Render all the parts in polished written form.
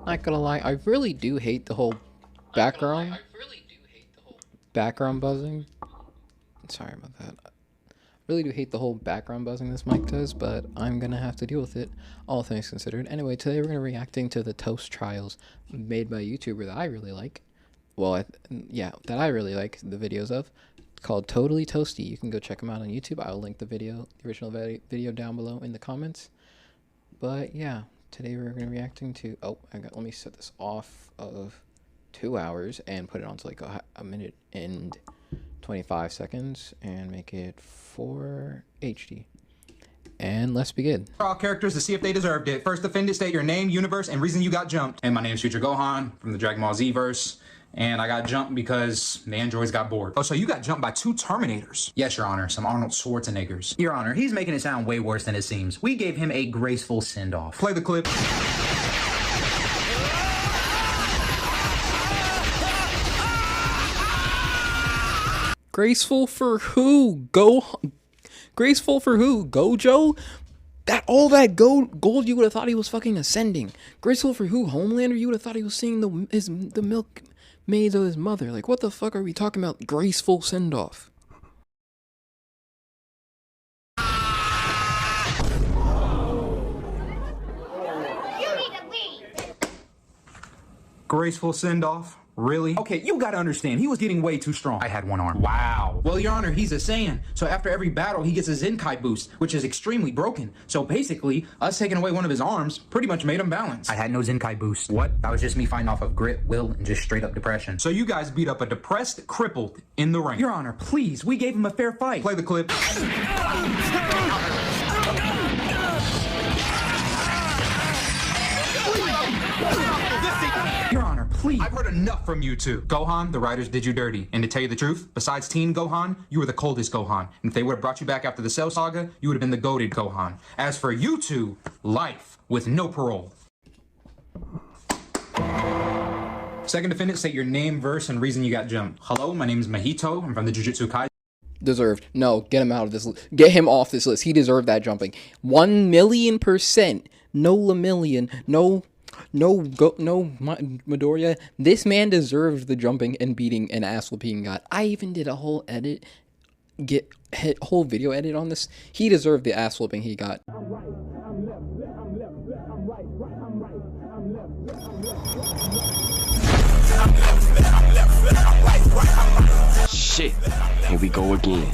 Not gonna lie, I really do hate the whole background buzzing. Sorry about that. I really do hate the whole background buzzing this mic does, but I'm gonna have to deal with it, all things considered. Anyway, today we're gonna be reacting to the toast trials made by a YouTuber that I really like. Well, that I really like the videos of, called TotallyToasty. You can go check them out on YouTube. I'll link the original video down below in the comments. But yeah, today we're gonna be reacting to. Let me set this off of 2 hours and put it on to like a minute and 25 seconds and make it 4 HD. And let's begin. All characters to see if they deserved it. First offended, state your name, universe, and reason you got jumped. And my name is Future Gohan from the Dragon Ball Z verse. And I got jumped because the androids got bored. Oh, so you got jumped by 2 Terminators? Yes, Your Honor, some Arnold Schwarzeneggers. Your Honor, he's making it sound way worse than it seems. We gave him a graceful send-off. Play the clip. Graceful for who? Graceful for who? Gojo? All that gold you would have thought he was fucking ascending. Graceful for who? Homelander? You would have thought he was seeing the milk maids of his mother. Like, what the fuck are we talking about? Graceful send-off. Graceful send-off? Really? Okay, you gotta understand, he was getting way too strong. I had 1 arm. Wow. Well, Your Honor, he's a Saiyan. So after every battle, he gets a Zenkai boost, which is extremely broken. So basically, us taking away one of his arms pretty much made him balance. I had no Zenkai boost. What? That was just me fighting off of grit, will, and just straight up depression. So you guys beat up a depressed crippled in the ring. Your Honor, please, we gave him a fair fight. Play the clip. Your Honor, please. I've heard enough from you two. Gohan, the writers did you dirty. And to tell you the truth, besides Teen Gohan, you were the coldest Gohan. And if they would have brought you back after the Cell Saga, you would have been the goated Gohan. As for you two, life with no parole. Second defendant, state your name, verse, and reason you got jumped. Hello, my name is Mahito. I'm from the Jujutsu Kaisen. Deserved. No, get him out of this list. Get him off this list. He deserved that jumping. 1,000,000%. No Lamillion. No Midoriya. This man deserved the jumping and beating and ass whooping God. I even did a whole whole video edit on this. He deserved the ass whooping he got. Shit, here we go again.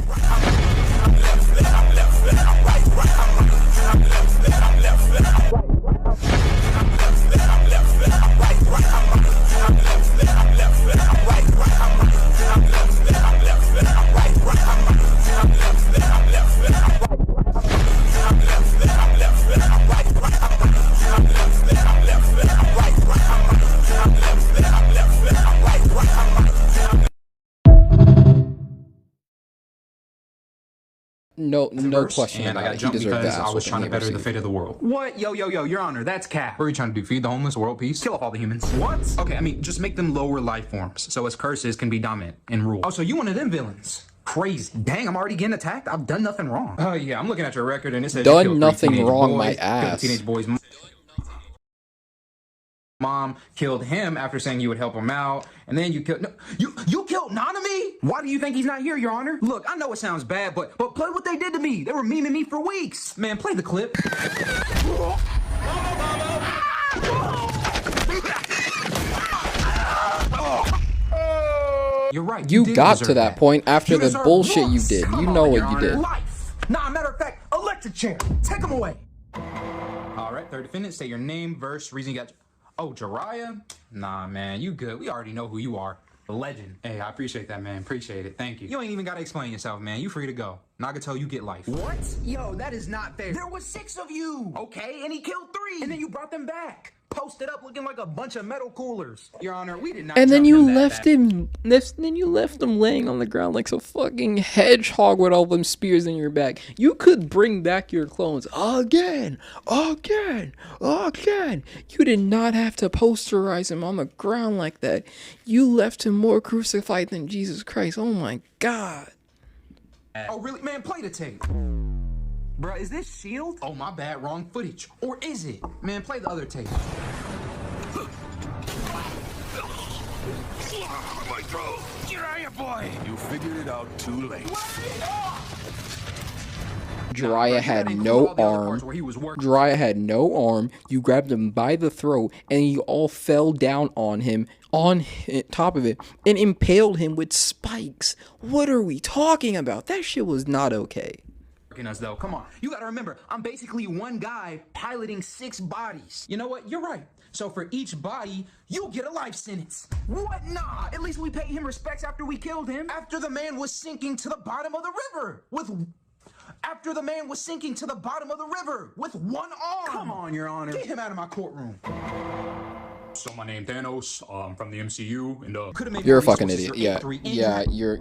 No question. And I got jumped because I was trying to better the fate of the world. What? Yo, Your Honor, that's cap. What are you trying to do? Feed the homeless, world peace? Kill off all the humans. What? Okay, I mean, just make them lower life forms, so as curses can be dominant and rule. Oh, so you one of them villains? Crazy. Dang, I'm already getting attacked? I've done nothing wrong. Oh, yeah, I'm looking at your record and it says done nothing wrong, my ass. Teenage boys. Mom killed him after saying you would help him out, and then you killed. No, you killed Nanami? Why do you think he's not here, Your Honor? Look, I know it sounds bad, but play what they did to me. They were memeing me for weeks. Man, play the clip. You're right. You got to that point after the bullshit you did. You know what you did. Life. Nah, matter of fact, electric chair. Take him away. All right, third defendant, say your name, verse, reason you got. Oh, Jiraiya? Nah, man, you good. We already know who you are. The legend. Hey, I appreciate that, man. Appreciate it. Thank you. You ain't even got to explain yourself, man. You free to go. Nagato, you get life. What? Yo, that is not fair. There was 6 of you. Okay, and he killed 3. And then you brought them back. Posted up looking like a bunch of metal coolers. Your Honor, we did not. And then you left him. Then you left him laying on the ground like some fucking hedgehog with all them spears in your back. You could bring back your clones again. You did not have to posterize him on the ground like that. You left him more crucified than Jesus Christ. Oh my God. Oh really, man? Play the tape. Bruh, is this S.H.I.E.L.D.? Oh, my bad, wrong footage. Or is it? Man, play the other tape. throat, Jiraiya boy! You figured it out too late. Jiraiya had no arm. Jiraiya had no arm. You grabbed him by the throat, and you all fell down on him, top of it, and impaled him with spikes. What are we talking about? That shit was not okay. Us though, come on. You gotta remember, I'm basically one guy piloting 6 bodies. You know what? You're right. So for each body, you'll get a life sentence. What? Nah. At least we paid him respects after we killed him. After the man was sinking to the bottom of the river After the man was sinking to the bottom of the river with one arm. Come on, Your Honor. Get him out of my courtroom. So my name Thanos. I'm from the MCU, and You're a fucking idiot. Yeah, you're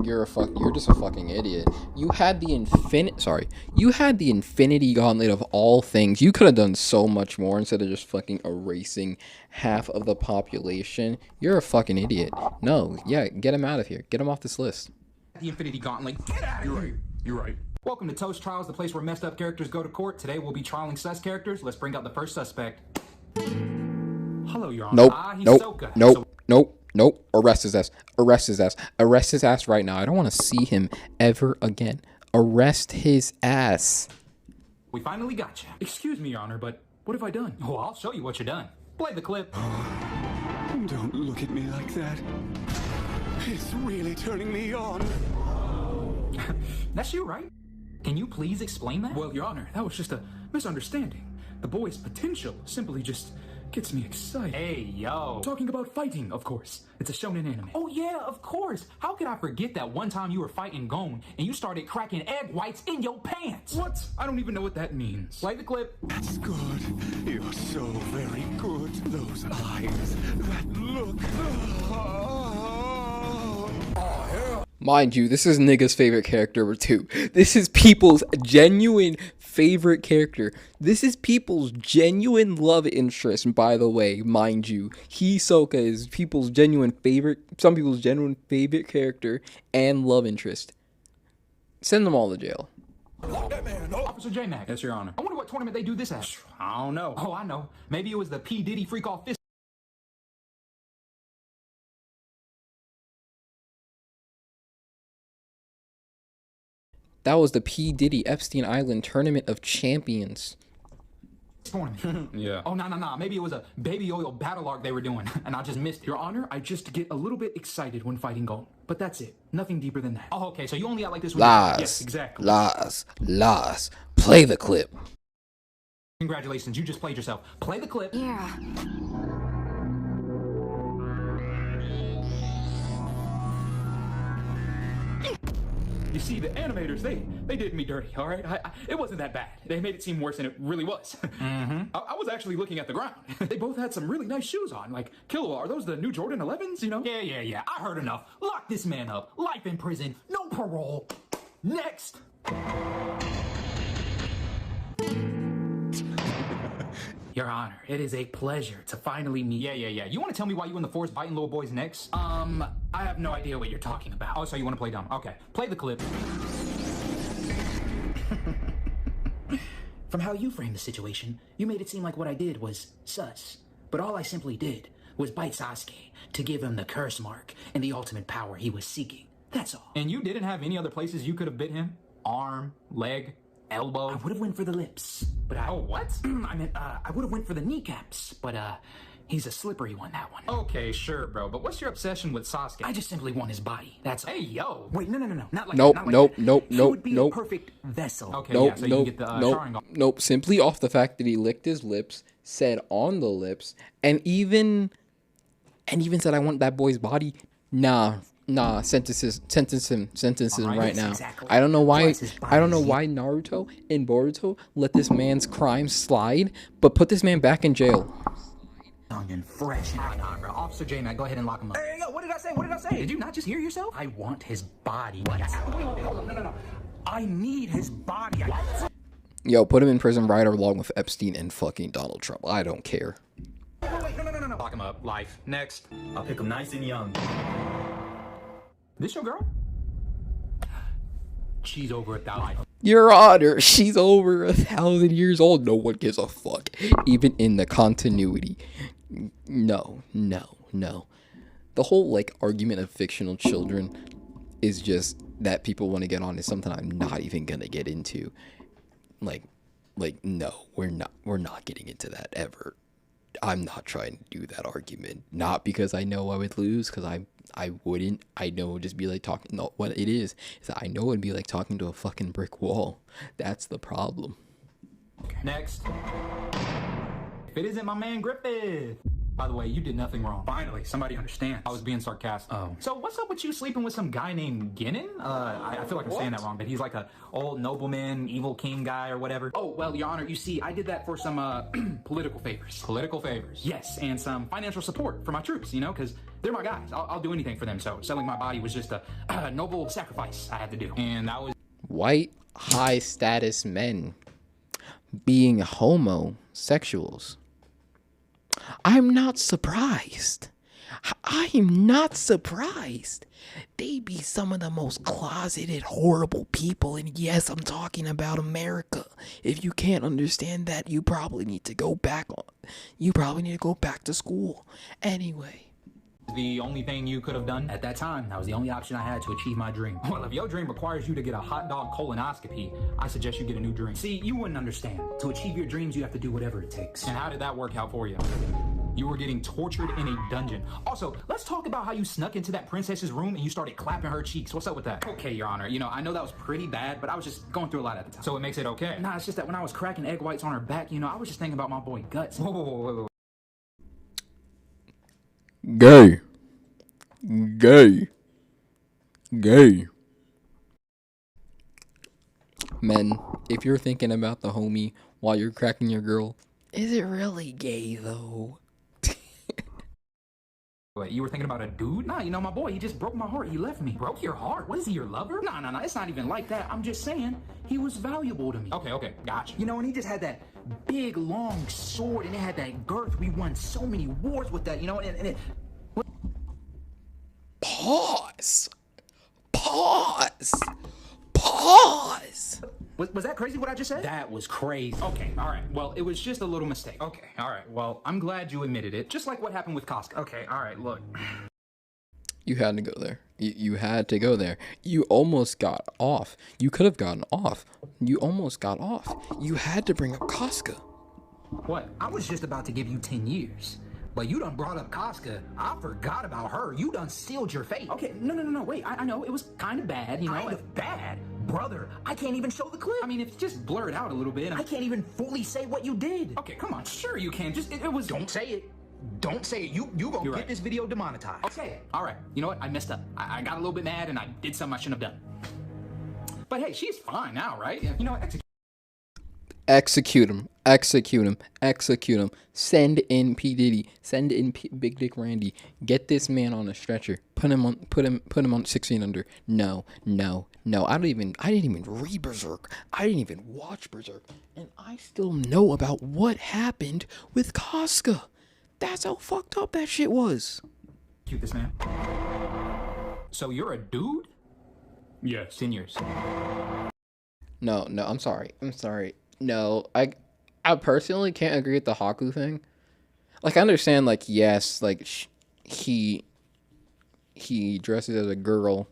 just a fucking idiot. You had the Infinity Gauntlet of all things. You could have done so much more instead of just fucking erasing half of the population. You're a fucking idiot. No, yeah, get him out of here. Get him off this list. The Infinity Gauntlet. Get out of here. You're right. Welcome to Toast Trials, the place where messed up characters go to court. Today we'll be trialing sus characters. Let's bring out the first suspect. Hello, Your Honor. Nope. Arrest his ass. Arrest his ass. Arrest his ass right now. I don't want to see him ever again. Arrest his ass. We finally got you. Excuse me, Your Honor, but what have I done? Oh, I'll show you what you done. Play the clip. Don't look at me like that. It's really turning me on. That's you, right? Can you please explain that? Well, Your Honor, that was just a misunderstanding. The boy's potential simply just gets me excited. Hey, yo. Talking about fighting, of course. It's a shonen anime. Oh, yeah, of course. How could I forget that one time you were fighting Gon and you started cracking egg whites in your pants? What? I don't even know what that means. Play the clip. That's good. You're so very good. Those eyes, that look. Mind you, this is nigga's favorite character too. This is people's genuine favorite character. This is people's genuine love interest, by the way, mind you. Hisoka is people's genuine favorite, some people's genuine favorite character and love interest. Send them all to jail. Lock that man up. Officer J-Mac. Yes, Your Honor. I wonder what tournament they do this at. I don't know. Oh, I know. Maybe it was the P. Diddy Freak Off Fist. That was the P. Diddy Epstein Island Tournament of Champions. Tournament. Yeah. Oh, no. Maybe it was a baby oil battle arc they were doing, and I just missed it. Your Honor, I just get a little bit excited when fighting Gon. But that's it. Nothing deeper than that. Oh, okay, so you only out like this when Lies. Yes, exactly. Lies. Play the clip. Congratulations, you just played yourself. Play the clip. Yeah. You see, the animators, they did me dirty, all right? It wasn't that bad. They made it seem worse than it really was. I was actually looking at the ground. They both had some really nice shoes on. Like, Killua, are those the new Jordan 11s, you know? Yeah. I heard enough. Lock this man up. Life in prison. No parole. Next. Your Honor, it is a pleasure to finally meet. Yeah. You want to tell me why you in the forest biting little boys' necks? I have no idea what you're talking about. Oh, so you want to play dumb? Okay, play the clip. From how you framed the situation, you made it seem like what I did was sus. But all I simply did was bite Sasuke to give him the curse mark and the ultimate power he was seeking. That's all. And you didn't have any other places you could have bit him? Arm, leg, elbow? I would have went for the lips, but I... Oh, what? I meant, I would have went for the kneecaps, but, he's a slippery one, that one. Okay, sure, bro, but what's your obsession with Sasuke? I just simply want his body, that's all. Hey, yo! Wait, no, not like that, not like that. He would be a perfect vessel. Okay, yeah, so you can get the, Sharingan. Simply off the fact that he licked his lips, said on the lips, and even said, I want that boy's body. Nah, sentence him right now. Exactly. I don't know why Naruto and Boruto let this man's crimes slide, but put this man back in jail. And fresh. Nah, bro. Officer J-Mac, go ahead and lock him up. Hey, yo, what did I say? Did you not just hear yourself? I want his body. What? No. I need his body. Yo, put him in prison right along with Epstein and fucking Donald Trump. I don't care. Wait, no. Lock him up. Life. Next. I'll pick him nice and young. This your girl? She's over 1,000. Your Honor, she's over 1,000 years old. No one gives a fuck. Even in the continuity. No. The whole like argument of fictional children is just that people want to get on is something I'm not even gonna get into. Like, no, we're not getting into that ever. I'm not trying to do that argument. Not because I know I would lose, because I wouldn't. I know it would just be like talking. No, what it is that I know it would be like talking to a fucking brick wall. That's the problem. Next. If it isn't my man Griffith. By the way, you did nothing wrong. Finally, somebody understands. I was being sarcastic. Oh. So what's up with you sleeping with some guy named Ginnon? I feel like I'm saying that wrong, but he's like a old nobleman, evil king guy or whatever. Oh, well, Your Honor, you see, I did that for some, political favors. Political favors. Yes, and some financial support for my troops, you know, because they're my guys. I'll do anything for them, so selling my body was just a noble sacrifice I had to do. And that was... White high status men being homosexuals. I'm not surprised. I'm not surprised. They be some of the most closeted, horrible people. And yes, I'm talking about America. If you can't understand that, you probably need to go back to school. Anyway. The only thing you could have done? At that time, that was the only option I had to achieve my dream. Well, if your dream requires you to get a hot dog colonoscopy, I suggest you get a new dream. See, you wouldn't understand. To achieve your dreams, you have to do whatever it takes. And how did that work out for you? You were getting tortured in a dungeon. Also, let's talk about how you snuck into that princess's room and you started clapping her cheeks. What's up with that? Okay, Your Honor, you know, I know that was pretty bad, but I was just going through a lot at the time. So it makes it okay? Nah, it's just that when I was cracking egg whites on her back, you know, I was just thinking about my boy Guts. Whoa. Gay. Men, if you're thinking about the homie while you're cracking your girl, is it really gay though? What, you were thinking about a dude? Nah, you know, my boy, he just broke my heart. He left me. Broke your heart? What is he, your lover? Nah, it's not even like that. I'm just saying, he was valuable to me. Okay, gotcha. You know, and he just had that big, long sword, and it had that girth. We won so many wars with that, you know, and it... Pause. Was that crazy what I just said? That was crazy. Okay, all right. Well, it was just a little mistake. Okay, all right. Well, I'm glad you admitted it. Just like what happened with Casca. Okay, all right, look. You had to go there. You had to go there. You almost got off. You could have gotten off. You almost got off. You had to bring up Casca. What? I was just about to give you 10 years. But you done brought up Casca. I forgot about her. You done sealed your fate. Okay, no, wait. I know, it was kind of bad, you know. Kind of bad? Brother, I can't even show the clip. I mean, if you just blur it out a little bit. I can't even fully say what you did. Okay, come on. Sure you can. Just, it was... Don't say it. Don't say it. You gonna get this video demonetized. Okay, all right. You know what? I messed up. I got a little bit mad and I did something I shouldn't have done. But hey, she's fine now, right? You know, Execute him. Send in P. Diddy. Send in Big Dick Randy. Get this man on a stretcher. Put him on 6 feet under. No. I didn't even read Berserk. I didn't even watch Berserk. And I still know about what happened with Casca. That's how fucked up that shit was. Cute this man. So you're a dude? Yes. 10 years. No, I'm sorry. No, I personally can't agree with the Haku thing. Like, I understand, like, yes, like, he dresses as a girl.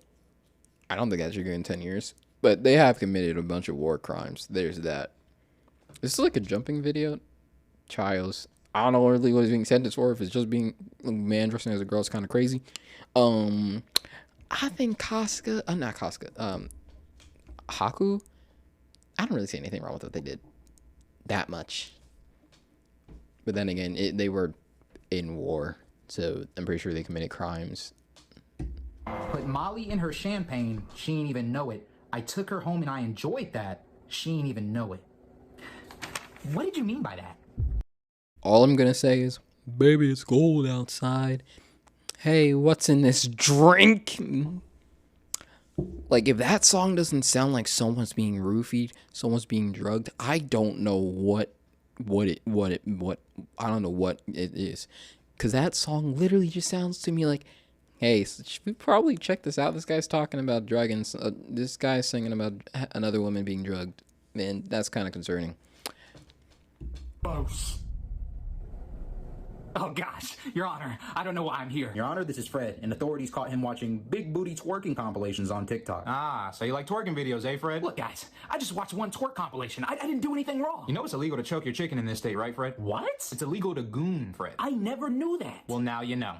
I don't think that should go in 10 years. But they have committed a bunch of war crimes. There's that. This is like a jumping video. Childs. I don't know really what he's being sentenced for. If it's just being a man dressing as a girl, it's kind of crazy. I think Casca, not Casca, Haku, I don't really see anything wrong with what they did. That much. But then again, they were in war, so I'm pretty sure they committed crimes. Put Molly in her champagne, she ain't even know it. I took her home and I enjoyed that, she ain't even know it. What did you mean by that? All I'm gonna say is, baby, it's cold outside. Hey, what's in this drink? Like, if that song doesn't sound like someone's being roofied, someone's being drugged, I don't know what I don't know what it is. Cause that song literally just sounds to me like, hey, should we probably check this out? This guy's talking about drugging. This guy's singing about another woman being drugged. Man, that's kind of concerning. Boss. Oh gosh, Your Honor, I don't know why I'm here. Your Honor, this is Fred, and authorities caught him watching big booty twerking compilations on TikTok. Ah, so you like twerking videos, eh, Fred? Look, guys, I just watched one twerk compilation. I didn't do anything wrong. You know it's illegal to choke your chicken in this state, right, Fred? What? It's illegal to goon, Fred. I never knew that. Well, now you know.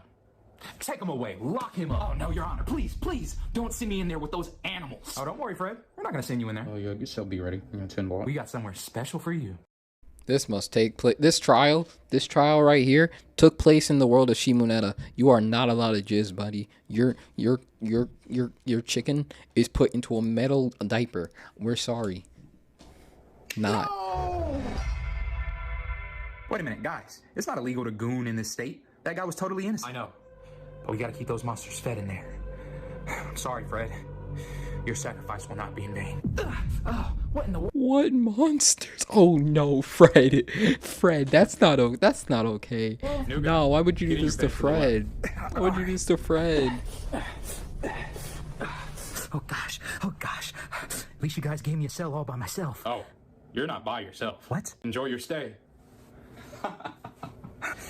Take him away. Lock him up. Oh no, Your Honor, please, please, don't send me in there with those animals. Oh, don't worry, Fred. We're not gonna send you in there. Oh, yeah, guess I'll be ready. I'm 10 ball. We got somewhere special for you. This must take place. This trial right here took place in the world of Shimonetta. You are not allowed to jizz, buddy. Your chicken is put into a metal diaper. We're sorry. Not. No! Wait a minute, guys. It's not illegal to goon in this state. That guy was totally innocent. I know, but we gotta keep those monsters fed in there. I'm sorry, Fred. Your sacrifice will not be in vain. What in the world? What monsters? Oh no, Fred. Fred, that's not okay. No, why would you do this to Fred? Why would you do this to Fred? Oh gosh, At least you guys gave me a cell all by myself. Oh, you're not by yourself. What? Enjoy your stay.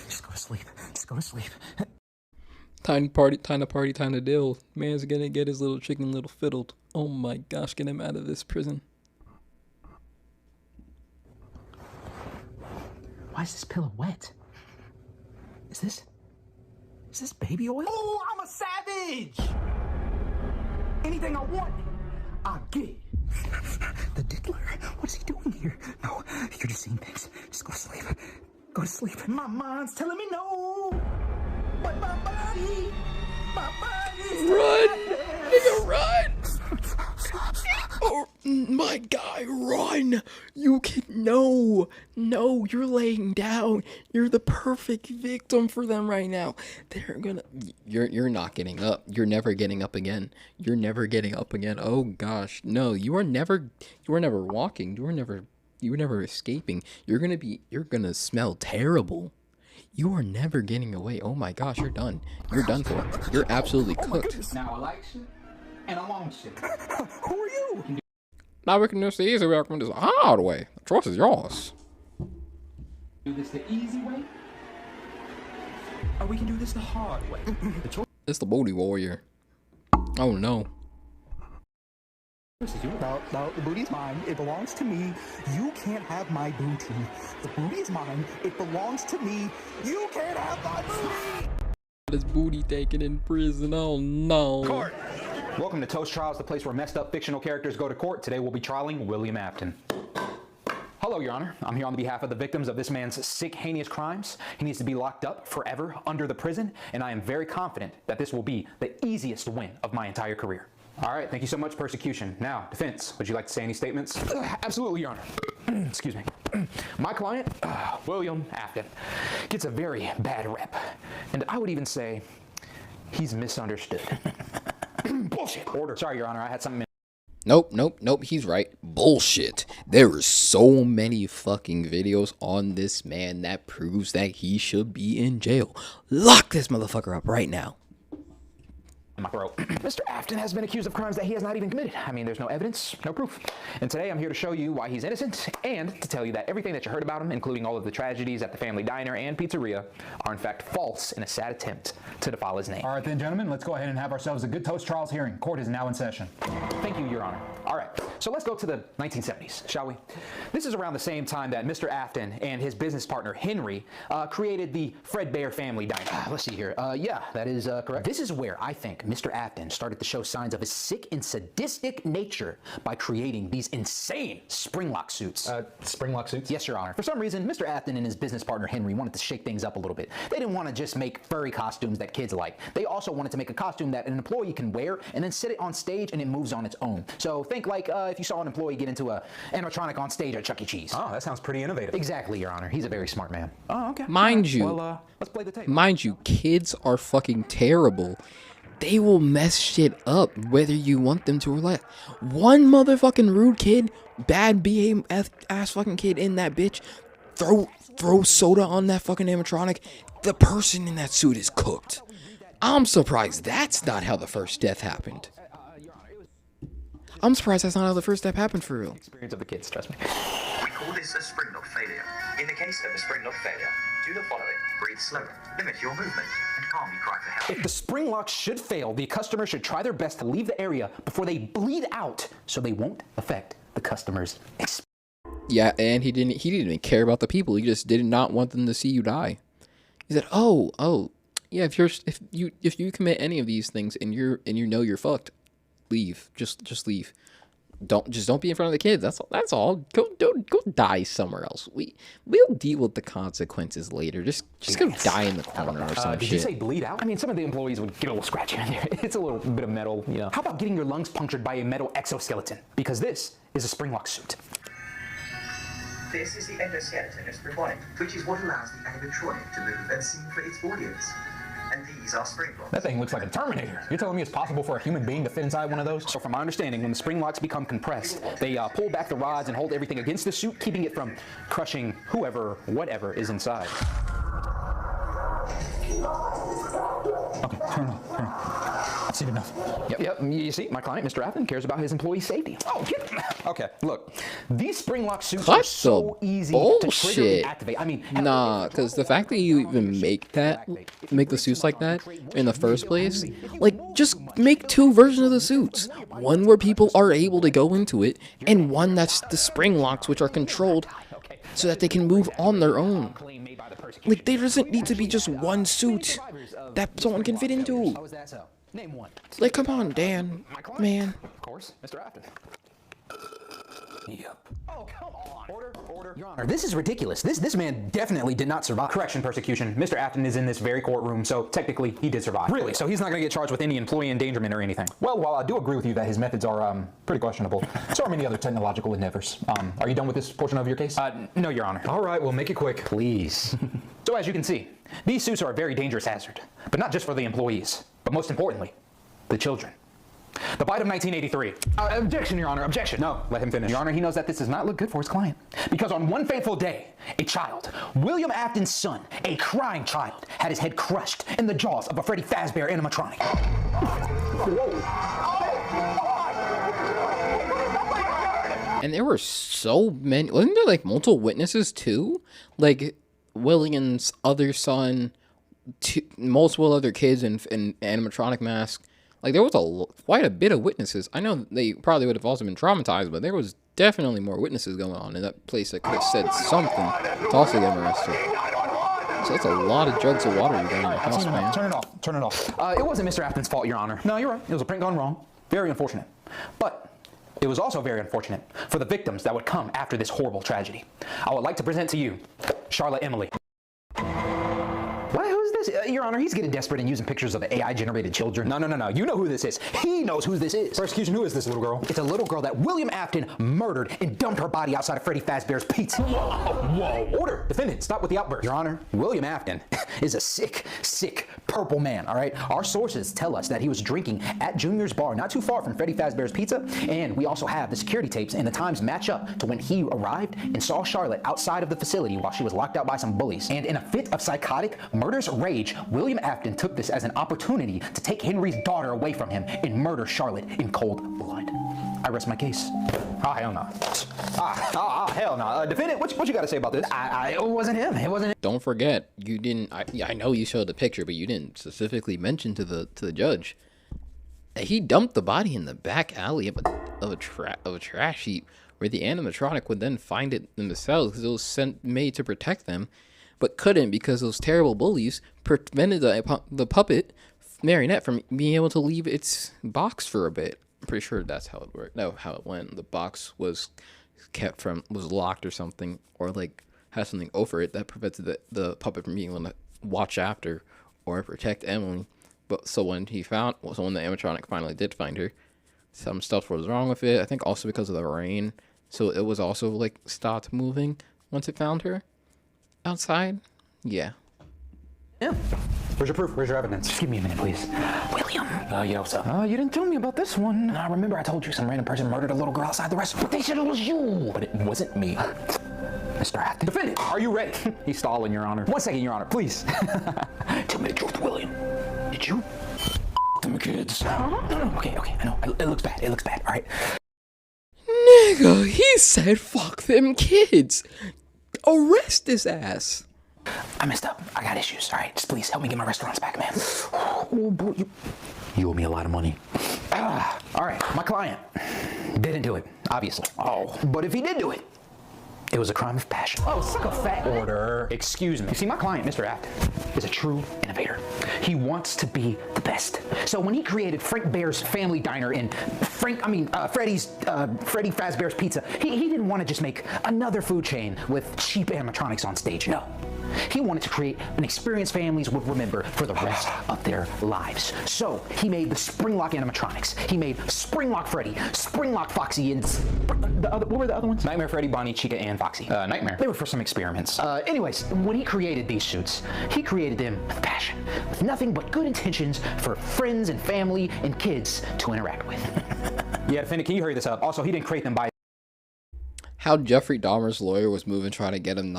Just go to sleep. Just go to sleep. Time to deal. Man's gonna get his little chicken little fiddled. Oh my gosh, get him out of this prison. Why is this pillow wet? Is this baby oil? Oh, I'm a savage! Anything I want, I get. The diddler? What's he doing here? No, you're just seeing things. Just go to sleep. Go to sleep. My mind's telling me no. But my body's Run! Nigga, run! Oh, my guy, run! You can no, you're laying down. You're the perfect victim for them right now. They're gonna. You're not getting up. You're never getting up again. You're never getting up again. Oh gosh, no! You are never walking. You were never escaping. You're gonna smell terrible. You are never getting away. Oh my gosh, you're done. You're done for. You're absolutely cooked. Now I like shit, and I want shit. Who are you? Now we can do this the easy way, we can do this the hard way. The choice is yours. Do this the easy way, or we can do this the hard way. The choice It's the booty warrior. Oh no. is yours. No, the booty's mine. It belongs to me. You can't have my booty. The booty's mine. It belongs to me. You can't have my booty. This booty taken in prison. Oh no. Court! Welcome to Toast Trials, the place where messed up fictional characters go to court. Today we'll be trialing William Afton. Hello, Your Honor. I'm here on behalf of the victims of this man's sick, heinous crimes. He needs to be locked up forever under the prison, and I am very confident that this will be the easiest win of my entire career. All right, thank you so much, prosecution. Now, defense, would you like to say any statements? Absolutely, Your Honor. Excuse me. My client, William Afton, gets a very bad rep, and I would even say he's misunderstood. Bullshit. Order. Sorry, Your Honor, I had something. Nope, he's right. Bullshit. There are so many fucking videos on this man that proves that he should be in jail. Lock this motherfucker up right now. My throat. Mr. Afton has been accused of crimes that he has not even committed. I mean, there's no evidence, no proof. And today I'm here to show you why he's innocent and to tell you that everything that you heard about him, including all of the tragedies at the family diner and pizzeria, are in fact false in a sad attempt to defile his name. All right then, gentlemen, let's go ahead and have ourselves a good Toast Trials hearing. Court is now in session. Thank you, Your Honor. All right, so let's go to the 1970s, shall we? This is around the same time that Mr. Afton and his business partner, Henry, created the Fredbear Family Diner. Let's see here. Yeah, that is correct. This is where I think Mr. Afton started to show signs of his sick and sadistic nature by creating these insane springlock suits. Springlock suits? Yes, Your Honor. For some reason, Mr. Afton and his business partner, Henry, wanted to shake things up a little bit. They didn't want to just make furry costumes that kids like. They also wanted to make a costume that an employee can wear and then sit it on stage and it moves on its own. So think like if you saw an employee get into a animatronic on stage at Chuck E. Cheese. Oh, that sounds pretty innovative. Exactly, Your Honor. He's a very smart man. Oh, okay. Mind you, Well, let's play the tape. mind you, kids are fucking terrible. They will mess shit up whether you want them to or not. One motherfucking rude kid, bad BA ass fucking kid in that bitch, throw soda on that fucking animatronic. The person in that suit is cooked. I'm surprised that's not how the first death happened. I'm surprised that's not how the first step happened for real. Experience of the kids, trust me. We call this a spring lock failure. In the case of a spring lock failure, Do the following. Breathe slowly, limit your movement, and calmly cry for help. If the spring lock should fail, the customer should try their best to leave the area before they bleed out so they won't affect the customer's experience. Yeah, and he didn't even care about the people. He just did not want them to see you die. He said, "Oh, yeah, if you commit any of these things and you know you're fucked, leave. Just leave. Don't be in front of the kids. That's all. Go die somewhere else. We'll deal with the consequences later. Just go die in the corner or some shit." Did you say bleed out? I mean, some of the employees would get a little scratchy in there. It's a little bit of metal, you know. How about getting your lungs punctured by a metal exoskeleton? Because this is a spring lock suit. This is the endoskeleton of spring body, which is what allows the animatronic to move and sing for its audience. And these are spring blocks. That thing looks like a Terminator. You're telling me it's possible for a human being to fit inside one of those? So from my understanding, when the spring locks become compressed, they pull back the rods and hold everything against the suit, keeping it from crushing whatever is inside. Okay, turn it off. I've seen enough. Yep. You see, my client, Mr. Afton, cares about his employees' safety. Oh, okay, look. These spring lock suits are so easy to trigger and activate. I mean, nah, because the fact that you even make the suits like that in the first place, like, just make 2 versions of the suits. One where people are able to go into it, and one that's the spring locks, which are controlled so that they can move on their own. Like, there doesn't need to be just one suit that someone can fit into. Name one. Like, come on, Dan, man. Of course, Mr. Afton. Yep. Oh, come on. Order. Your Honor, this is ridiculous. This man definitely did not survive. Correction, persecution. Mr. Afton is in this very courtroom, so technically he did survive. Really? So he's not going to get charged with any employee endangerment or anything? Well, while I do agree with you that his methods are pretty questionable, so are many other technological endeavors. Are you done with this portion of your case? No, Your Honor. All right, we'll make it quick. Please. So as you can see, these suits are a very dangerous hazard, but not just for the employees, but most importantly, the children. The bite of 1983. Objection, Your Honor, objection. No, let him finish. Your Honor, he knows that this does not look good for his client. Because on one fateful day, a child, William Afton's son, a crying child, had his head crushed in the jaws of a Freddy Fazbear animatronic. And there were so many. Wasn't there like multiple witnesses too? Like William's other son, multiple other kids in animatronic masks. Like, there was quite a bit of witnesses. I know they probably would have also been traumatized, but there was definitely more witnesses going on in that place that could have said something to also get them arrested. So that's a lot of jugs of water you got in your house, man. Turn it off. It wasn't Mr. Afton's fault, Your Honor. No, you're right. It was a prank gone wrong. Very unfortunate. But it was also very unfortunate for the victims that would come after this horrible tragedy. I would like to present to you Charlotte Emily. What? Who's this? Your Honor, he's getting desperate and using pictures of AI-generated children. No. You know who this is. He knows who this is. Persecution, who is this little girl? It's a little girl that William Afton murdered and dumped her body outside of Freddy Fazbear's Pizza. Whoa. Order. Defendant, stop with the outburst. Your Honor, William Afton is a sick purple man, all right? Our sources tell us that he was drinking at Junior's bar, not too far from Freddy Fazbear's Pizza, and we also have the security tapes, and the times match up to when he arrived and saw Charlotte outside of the facility while she was locked out by some bullies. And in a fit of psychotic, murderous rage, William Afton took this as an opportunity to take Henry's daughter away from him and murder Charlotte in cold blood. I rest my case. Ah, hell no. Hell no. Defendant, what you got to say about this? It wasn't him. It wasn't him. Don't forget, you didn't. I know you showed the picture, but you didn't specifically mention to the judge that he dumped the body in the back alley of a trash heap, where the animatronic would then find it themselves because it was made to protect them, but couldn't because those terrible bullies prevented the puppet marionette from being able to leave its box for a bit. I'm pretty sure that's how it worked. No, how it went. The box was was locked or something, or like had something over it that prevented the puppet from being able to watch after or protect Emily. But so when the animatronic finally did find her, some stuff was wrong with it. I think also because of the rain, so it was also like stopped moving once it found her outside. Yeah. Where's your proof? Where's your evidence? Just give me a minute, please. William. Yeah, what's up? You didn't tell me about this one. I remember I told you some random person murdered a little girl outside the restaurant. They said it was you. But it wasn't me. Mr. Afton. Defendant, are you ready? He's stalling, Your Honor. 1 second, Your Honor, please. Tell me the truth, William. Did you them kids? Okay, I know. It looks bad. All right. Nigga, he said fuck them kids. Arrest his ass. I messed up. I got issues. All right, just please help me get my restaurants back, man. Oh, boy, you owe me a lot of money. All right, my client didn't do it, obviously. Oh, but if he did do it, it was a crime of passion. Oh, suck a fat order. Excuse me. You see, my client, Mr. Afton, is a true innovator. He wants to be the best. So when he created Frank Bear's Family Diner and Freddy Fazbear's Pizza, he didn't want to just make another food chain with cheap animatronics on stage. No. He wanted to create an experience families would remember for the rest of their lives. So he made the Springlock animatronics. He made Springlock Freddy, Springlock Foxy, and what were the other ones? Nightmare Freddy, Bonnie, Chica, and Foxy. Nightmare. They were for some experiments. Anyways, when he created these suits, he created them with passion, with nothing but good intentions for friends and family and kids to interact with. Yeah, Defendant, can you hurry this up? Also, he didn't create them by How Jeffrey Dahmer's lawyer was moving trying to get him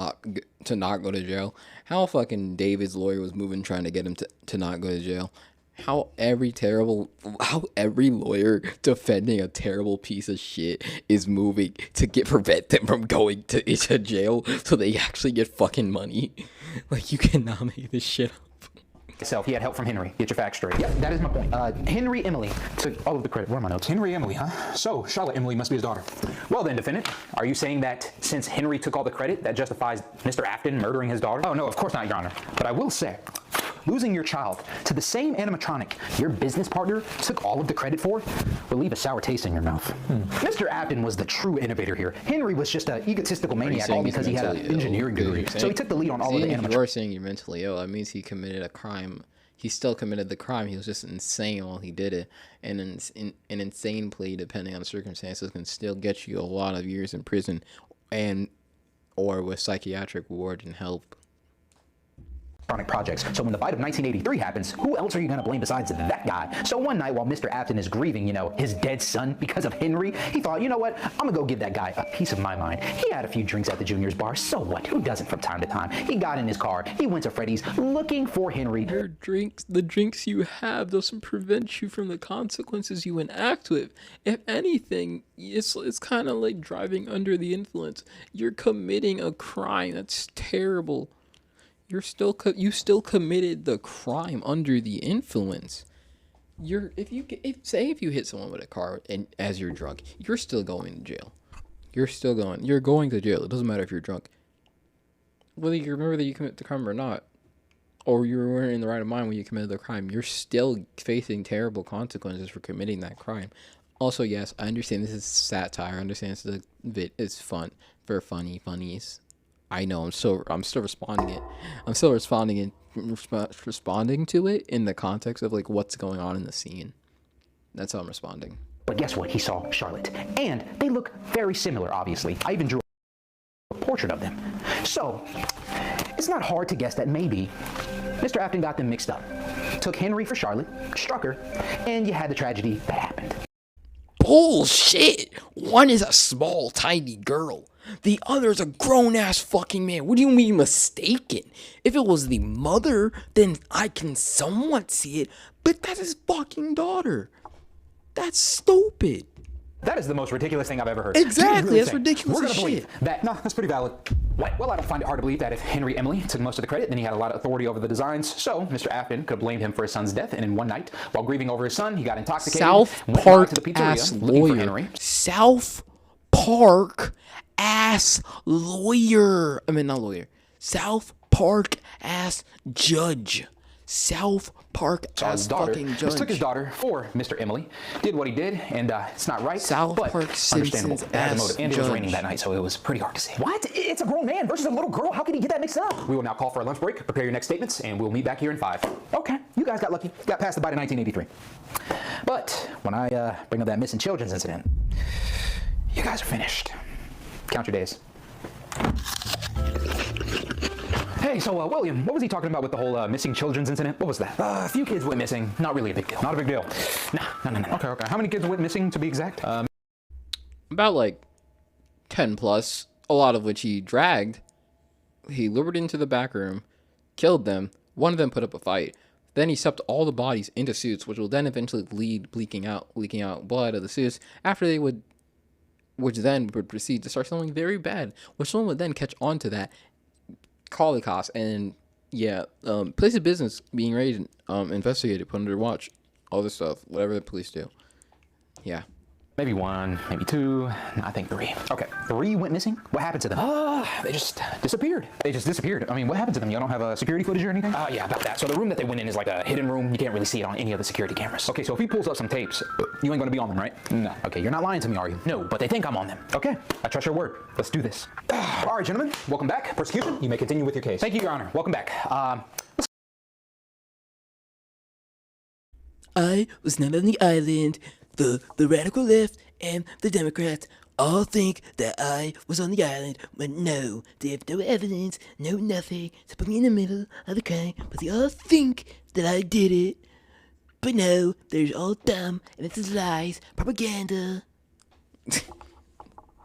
to not go to jail. How fucking David's lawyer was moving trying to get him to not go to jail. How every lawyer defending a terrible piece of shit is moving to prevent them from going to jail so they actually get fucking money. Like, you cannot make this shit up. Itself. He had help from Henry. Get your facts straight. Yeah, that is my point. Henry Emily took all of the credit. Where are my notes? Henry Emily, huh? So, Charlotte Emily must be his daughter. Well then, defendant, are you saying that since Henry took all the credit, that justifies Mr. Afton murdering his daughter? Oh no, of course not, Your Honor. But I will say, losing your child to the same animatronic your business partner took all of the credit for will leave a sour taste in your mouth. Mr. Afton was the true innovator here. Henry was just an egotistical maniac all because he had an engineering degree. So he took the lead on all of the animatronics. If you are saying you're mentally ill, that means he committed a crime. He still committed the crime. He was just insane while he did it. And an insane plea, depending on the circumstances, can still get you a lot of years in prison or with psychiatric ward and help. Projects. So when the bite of 1983 happens, who else are you going to blame besides that guy? So one night while Mr. Afton is grieving, his dead son because of Henry, he thought, you know what, I'm going to go give that guy a piece of my mind. He had a few drinks at the Junior's bar. So what? Who doesn't from time to time? He got in his car. He went to Freddy's looking for Henry. The drinks you have doesn't prevent you from the consequences you enact with. If anything, it's kind of like driving under the influence. You're committing a crime. That's terrible. You still committed the crime under the influence. If you hit someone with a car and as you're drunk, you're still going to jail. You're going to jail. It doesn't matter if you're drunk. Whether you remember that you commit the crime or not, or you weren't in the right of mind when you committed the crime, you're still facing terrible consequences for committing that crime. Also, yes, I understand this is satire. I understand it's fun for funnies. I know. I'm still responding to it in the context of like what's going on in the scene. That's how I'm responding. But guess what? He saw Charlotte, and they look very similar. Obviously, I even drew a portrait of them. So it's not hard to guess that maybe Mr. Afton got them mixed up. Took Henry for Charlotte, struck her, and you had the tragedy that happened. Bullshit! One is a small, tiny girl. The other's a grown-ass fucking man. What do you mean mistaken? If it was the mother, then I can somewhat see it, but that's his fucking daughter. That's stupid. That is the most ridiculous thing I've ever heard. Exactly, that's ridiculous We're as gonna shit. believe that. No, that's pretty valid. What? Well, I don't find it hard to believe that if Henry Emily took most of the credit, then he had a lot of authority over the designs. So Mr. Afton could have blamed him for his son's death, and in one night, while grieving over his son, he got intoxicated. South went Park to the pizzeria ass looking for lawyer. Henry. South Park ass lawyer. I mean, not lawyer. South Park ass judge. South Park ass fucking judge. Mistook his daughter for Mr. Emily. Did what he did, and it's not right. South but Park understandable. Simpsons It has a motive. And it was judge. raining that night, so it was pretty hard to see. What? It's a grown man versus a little girl. How can he get that mixed up? We will now call for a lunch break. Prepare your next statements, and we'll meet back here in 5. Okay, you guys got lucky. Got past the bite of 1983. But when I bring up that missing children's incident, you guys are finished. Count your days. Hey, so William, what was he talking about with the whole missing children's incident? What was that? A few kids went missing. Not really a big deal. Not a big deal. No. Okay. How many kids went missing to be exact? About like 10 plus, a lot of which he dragged. He lured into the back room, killed them. One of them put up a fight. Then he stuffed all the bodies into suits, which will then eventually leaking out blood of the suits. Which then would proceed to start smelling very bad, which someone would then catch on to that, Holocaust, and yeah, place of business being raided, investigated, put under watch, all this stuff, whatever the police do. Yeah. Maybe 1, maybe 2, I think 3. Okay, 3 went missing. What happened to them? They just disappeared. They just disappeared. I mean, what happened to them? You don't have security footage or anything? Yeah, about that. So the room that they went in is like a hidden room. You can't really see it on any of the security cameras. Okay, so if he pulls up some tapes, you ain't gonna be on them, right? No. Okay, you're not lying to me, are you? No, but they think I'm on them. Okay, I trust your word. Let's do this. All right, gentlemen, welcome back. Prosecution, you may continue with your case. Thank you, Your Honor. Welcome back. I was not on the island. The radical left and the Democrats all think that I was on the island, but no, they have no evidence, no nothing to put me in the middle of the crime, but they all think that I did it. But no, they're all dumb, and this is lies, propaganda.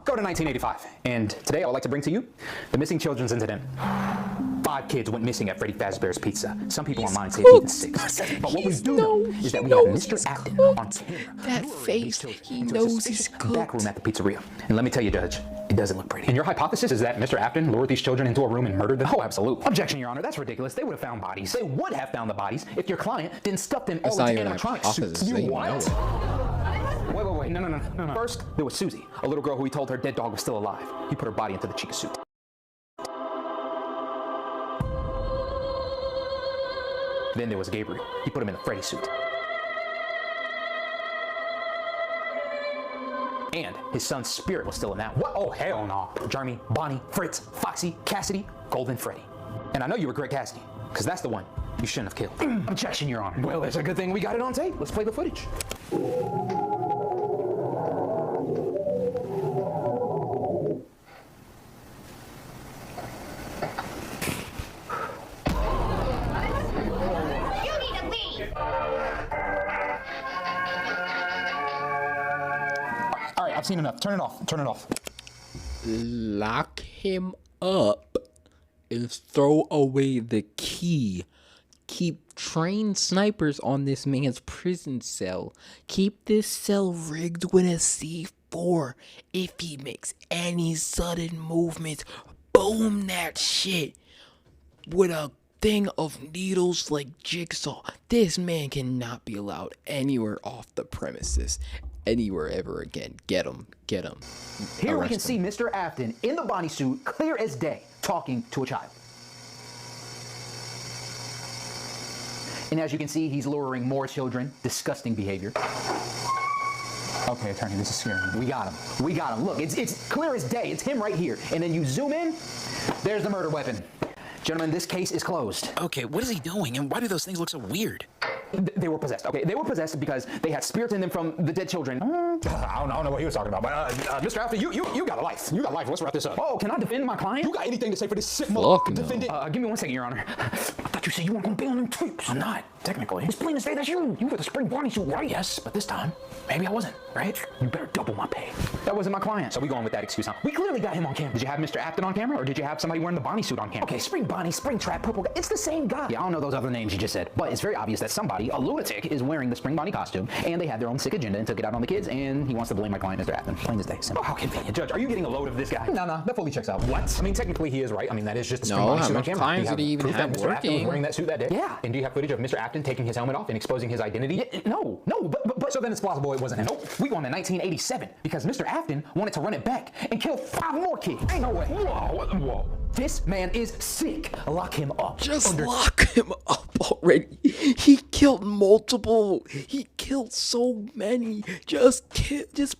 Go to 1985, and today I would like to bring to you the missing children's incident. 5 kids went missing at Freddy Fazbear's Pizza. Some people online say it's even 6. But what we do know is that we have Mr. Acton on camera. That face, he knows he's cooked. Back room at the pizzeria. And let me tell you, Judge, it doesn't look pretty. And your hypothesis is that Mr. Acton lured these children into a room and murdered them? Oh, absolutely. Objection, Your Honor. That's ridiculous. They would have found bodies. They would have found the bodies if your client didn't stuff them all into animatronic suits. You what? Wait. No. First, there was Susie, a little girl who he told her dead dog was still alive. He put her body into the Chica suit. Then there was Gabriel. He put him in the Freddy suit. And his son's spirit was still in that. What? Oh, hell no. Jeremy, Bonnie, Fritz, Foxy, Cassidy, Golden Freddy. And I know you regret Cassidy, because that's the one you shouldn't have killed. Objection, Your Honor. Well, it's a good thing we got it on tape. Let's play the footage. I've seen enough. Turn it off. Turn it off. Lock him up and throw away the key. Keep trained snipers on this man's prison cell. Keep this cell rigged with a C4. If he makes any sudden movements, boom that shit with a thing of needles like Jigsaw. This man cannot be allowed anywhere off the premises. Anywhere ever again. Get him. Get him. Here we can see Mr. Afton in the Bonnie suit, clear as day, talking to a child. And as you can see, he's luring more children. Disgusting behavior. Okay, attorney, this is scary. We got him. We got him. Look, it's clear as day. It's him right here. And then you zoom in, there's the murder weapon. Gentlemen, this case is closed. Okay, what is he doing, and why do those things look so weird? They were possessed. Okay, they were possessed because they had spirits in them from the dead children. I don't know what he was talking about, but Mr. Afton, you got a life. You got a life. Let's wrap this up. Oh, can I defend my client? You got anything to say for this sick mother? Defend it. Give me 1 second, Your Honor. I thought you said you weren't going to be on them tapes. I'm not, technically. It's plain to say that's you. You were the spring Bonnie suit, right? Yes, but this time, maybe I wasn't, right? You better double my pay. That wasn't my client, so we going with that excuse, huh? We clearly got him on camera. Did you have Mr. Afton on camera, or did you have somebody wearing the Bonnie suit on camera? Okay, spring Bonnie, spring trap, purple guy. It's the same guy. Yeah, I don't know those other names you just said, but it's very obvious that somebody, a lunatic, is wearing the spring Bonnie costume, and they had their own sick agenda and took it out on the kids, and he wants to blame my client, Mr. Afton. Plain as day. Simple. Oh, how convenient. Judge, are you getting a load of this guy? No, that fully checks out. What? I mean, technically he is right. I mean, that is just the spring Bonnie suit on camera. Clients did he even have Mr. Afton was wearing that suit that day? Yeah. And do you have footage of Mr. Afton taking his helmet off and exposing his identity? Yeah, no, but so then it's plausible it wasn't him. Nope. We go on to 1987 because Mr. Afton wanted to run it back and kill 5 more kids. Ain't no way. Whoa. This man is sick. Lock him up. Just lock him up already. He killed multiple. He killed so many. Just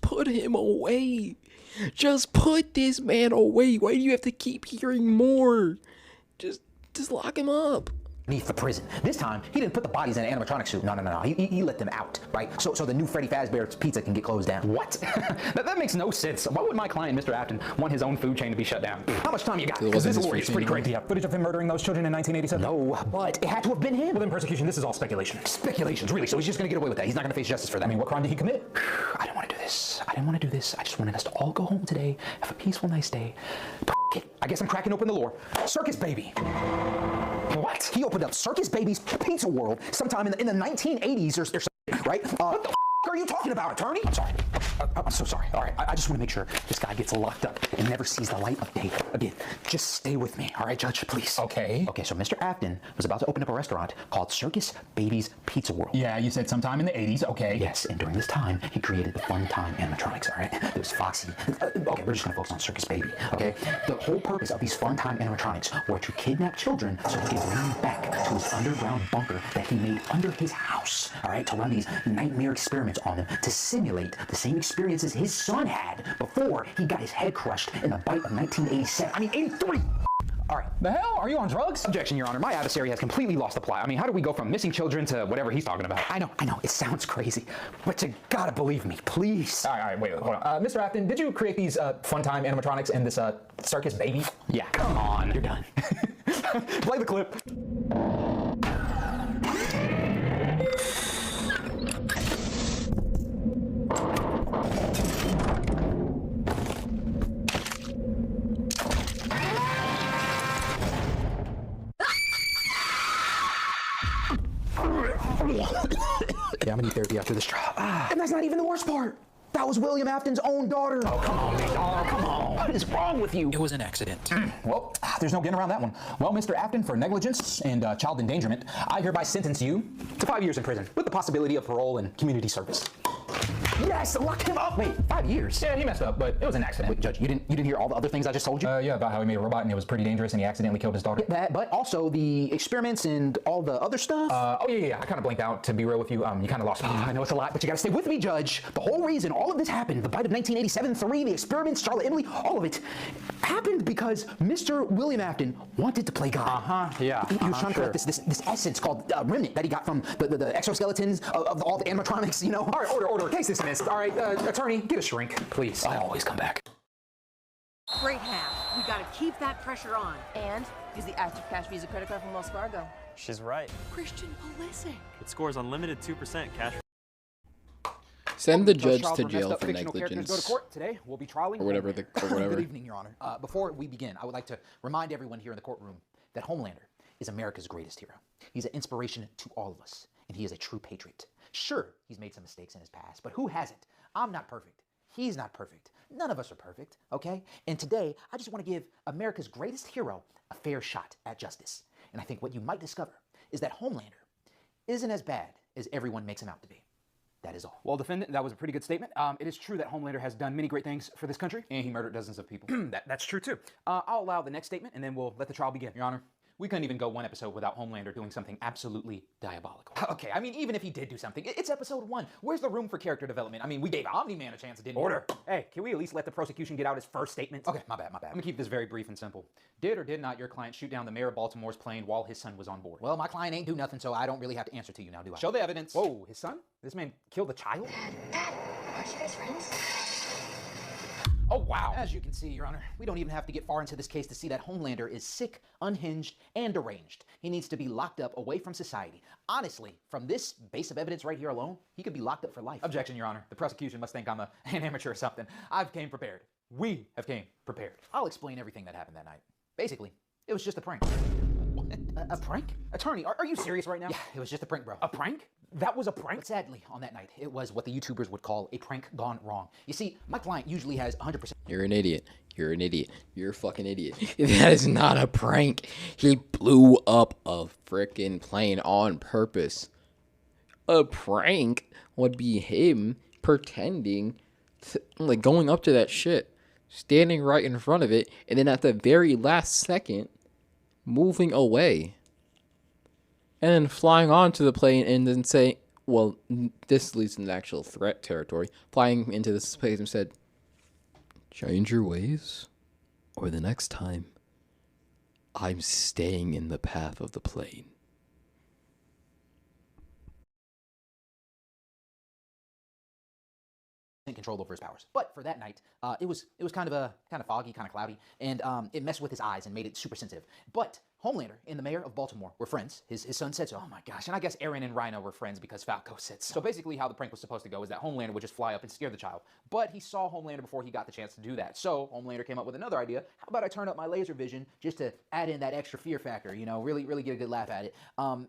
put him away. Just put this man away. Why do you have to keep hearing more? Just lock him up. Beneath the prison. This time, he didn't put the bodies in an animatronic suit. No. He let them out, right? So the new Freddy Fazbear's Pizza can get closed down. What? that makes no sense. Why would my client, Mr. Afton, want his own food chain to be shut down? How much time you got? Because this lawyer is pretty crazy. Footage of him murdering those children in 1987? No, but it had to have been him. Well, then persecution, this is all speculation. Speculations, really? So he's just gonna get away with that? He's not gonna face justice for that? I mean, what crime did he commit? I didn't want to do this. I just wanted us to all go home today, have a peaceful, nice day. I guess I'm cracking open the lore. Circus Baby. What? He opened up Circus Baby's Pizza World sometime in the 1980s or something, right? What the are you talking about, attorney? I'm sorry. I'm so sorry. All right, I just want to make sure this guy gets locked up and never sees the light of day again. Just stay with me, all right, Judge, please. Okay. Okay, so Mr. Afton was about to open up a restaurant called Circus Baby's Pizza World. Yeah, you said sometime in the 80s. Okay. Yes, and during this time, he created the Fun Time animatronics, all right? There's Foxy. Okay, we're just going to focus on Circus Baby, okay? The whole purpose of these Fun Time animatronics were to kidnap children so he could bring them back to his underground bunker that he made under his house, all right? To run these nightmare experiments on them to simulate the same experiences his son had before he got his head crushed in the bite of 1987. I mean, 83! All right. The hell? Are you on drugs? Objection, Your Honor. My adversary has completely lost the plot. I mean, how do we go from missing children to whatever he's talking about? I know. It sounds crazy. But you gotta believe me, please. All right, wait, hold on. Mr. Afton, did you create these Fun Time animatronics and this Circus Baby? Yeah, come on. You're done. Play the clip. Yeah, I'm gonna need therapy after this trial. And that's not even the worst part. That was William Afton's own daughter. Oh, come on, big dog. Come on. What is wrong with you? It was an accident. Well, there's no getting around that one. Well, Mr. Afton, for negligence and child endangerment, I hereby sentence you To 5 years in prison with the possibility of parole and community service. Yes, lock him up. Wait, 5 years? Yeah, he messed up, but it was an accident. Wait, Judge, you didn't hear all the other things I just told you? Yeah, about how he made a robot and it was pretty dangerous and he accidentally killed his daughter. That, but also the experiments and all the other stuff. Oh, yeah, I kind of blanked out, to be real with you. You kind of lost me. I know it's a lot, but you gotta stay with me, Judge. The whole reason all of this happened, the bite of 1987, 3, the experiments, Charlotte Emily, all of it happened because Mr. William Afton wanted to play God. Yeah. He was trying to collect this essence called remnant that he got from the exoskeletons of all the animatronics, you know? All right, order. Case dismissed. All right, attorney, get a shrink, please. I always come back. Great half. We gotta keep that pressure on. And use the active cash Visa credit card from Wells Fargo. She's right. Christian Pulisic. It scores unlimited 2% cash. Send the judge Trials to where messed jail up for fictional characters negligence. Go to court. Today, we'll be trialing Or whatever Good evening, Your Honor. Before we begin, I would like to remind everyone here in the courtroom that Homelander is America's greatest hero. He's an inspiration to all of us, and he is a true patriot. Sure, he's made some mistakes in his past, but who hasn't? I'm not perfect. He's not perfect. None of us are perfect, okay? And today, I just want to give America's greatest hero a fair shot at justice. And I think what you might discover is that Homelander isn't as bad as everyone makes him out to be. That is all. Well, defendant, that was a pretty good statement. It is true that Homelander has done many great things for this country. And he murdered dozens of people. That's true, too. I'll allow the next statement, and then we'll let the trial begin. Your Honor, we couldn't even go one episode without Homelander doing something absolutely diabolical. Okay, I mean, even if he did do something, it's episode 1. Where's the room for character development? I mean, we gave Omni-Man a chance, didn't we? Order. Hey, can we at least let the prosecution get out his first statement? Okay, my bad. I'm gonna keep this very brief and simple. Did or did not your client shoot down the mayor of Baltimore's plane while his son was on board? Well, my client ain't do nothing, so I don't really have to answer to you now, do I? Show the evidence. Whoa, his son? This man killed a child? Dad, aren't you guys friends? Oh, wow. As you can see, Your Honor, we don't even have to get far into this case to see that Homelander is sick, unhinged, and deranged. He needs to be locked up away from society. Honestly, from this base of evidence right here alone, he could be locked up for life. Objection, Your Honor. The prosecution must think I'm an amateur or something. I've came prepared. We have came prepared. I'll explain everything that happened that night. Basically, it was just a prank. A prank? Attorney, are you serious right now? Yeah, it was just a prank, bro. A prank? That was a prank? But sadly, on that night, it was what the YouTubers would call a prank gone wrong. You see, my client usually has 100%. You're an idiot. You're an idiot. You're a fucking idiot. That is not a prank. He blew up a frickin' plane on purpose. A prank would be him pretending to, like, going up to that shit, standing right in front of it, and then at the very last second, moving away. And then flying onto the plane and then saying, well, this leads into actual threat territory. Flying into this place and said, change your ways, or the next time, I'm staying in the path of the plane. Control over his powers. But for that night, it was kind of foggy, kind of cloudy, and it messed with his eyes and made it super sensitive. But Homelander and the mayor of Baltimore were friends. His son said so. Oh my gosh. And I guess Aaron and Rhino were friends because Falco said so. So basically how the prank was supposed to go is that Homelander would just fly up and scare the child. But he saw Homelander before he got the chance to do that. So Homelander came up with another idea. How about I turn up my laser vision just to add in that extra fear factor, you know, really get a good laugh at it.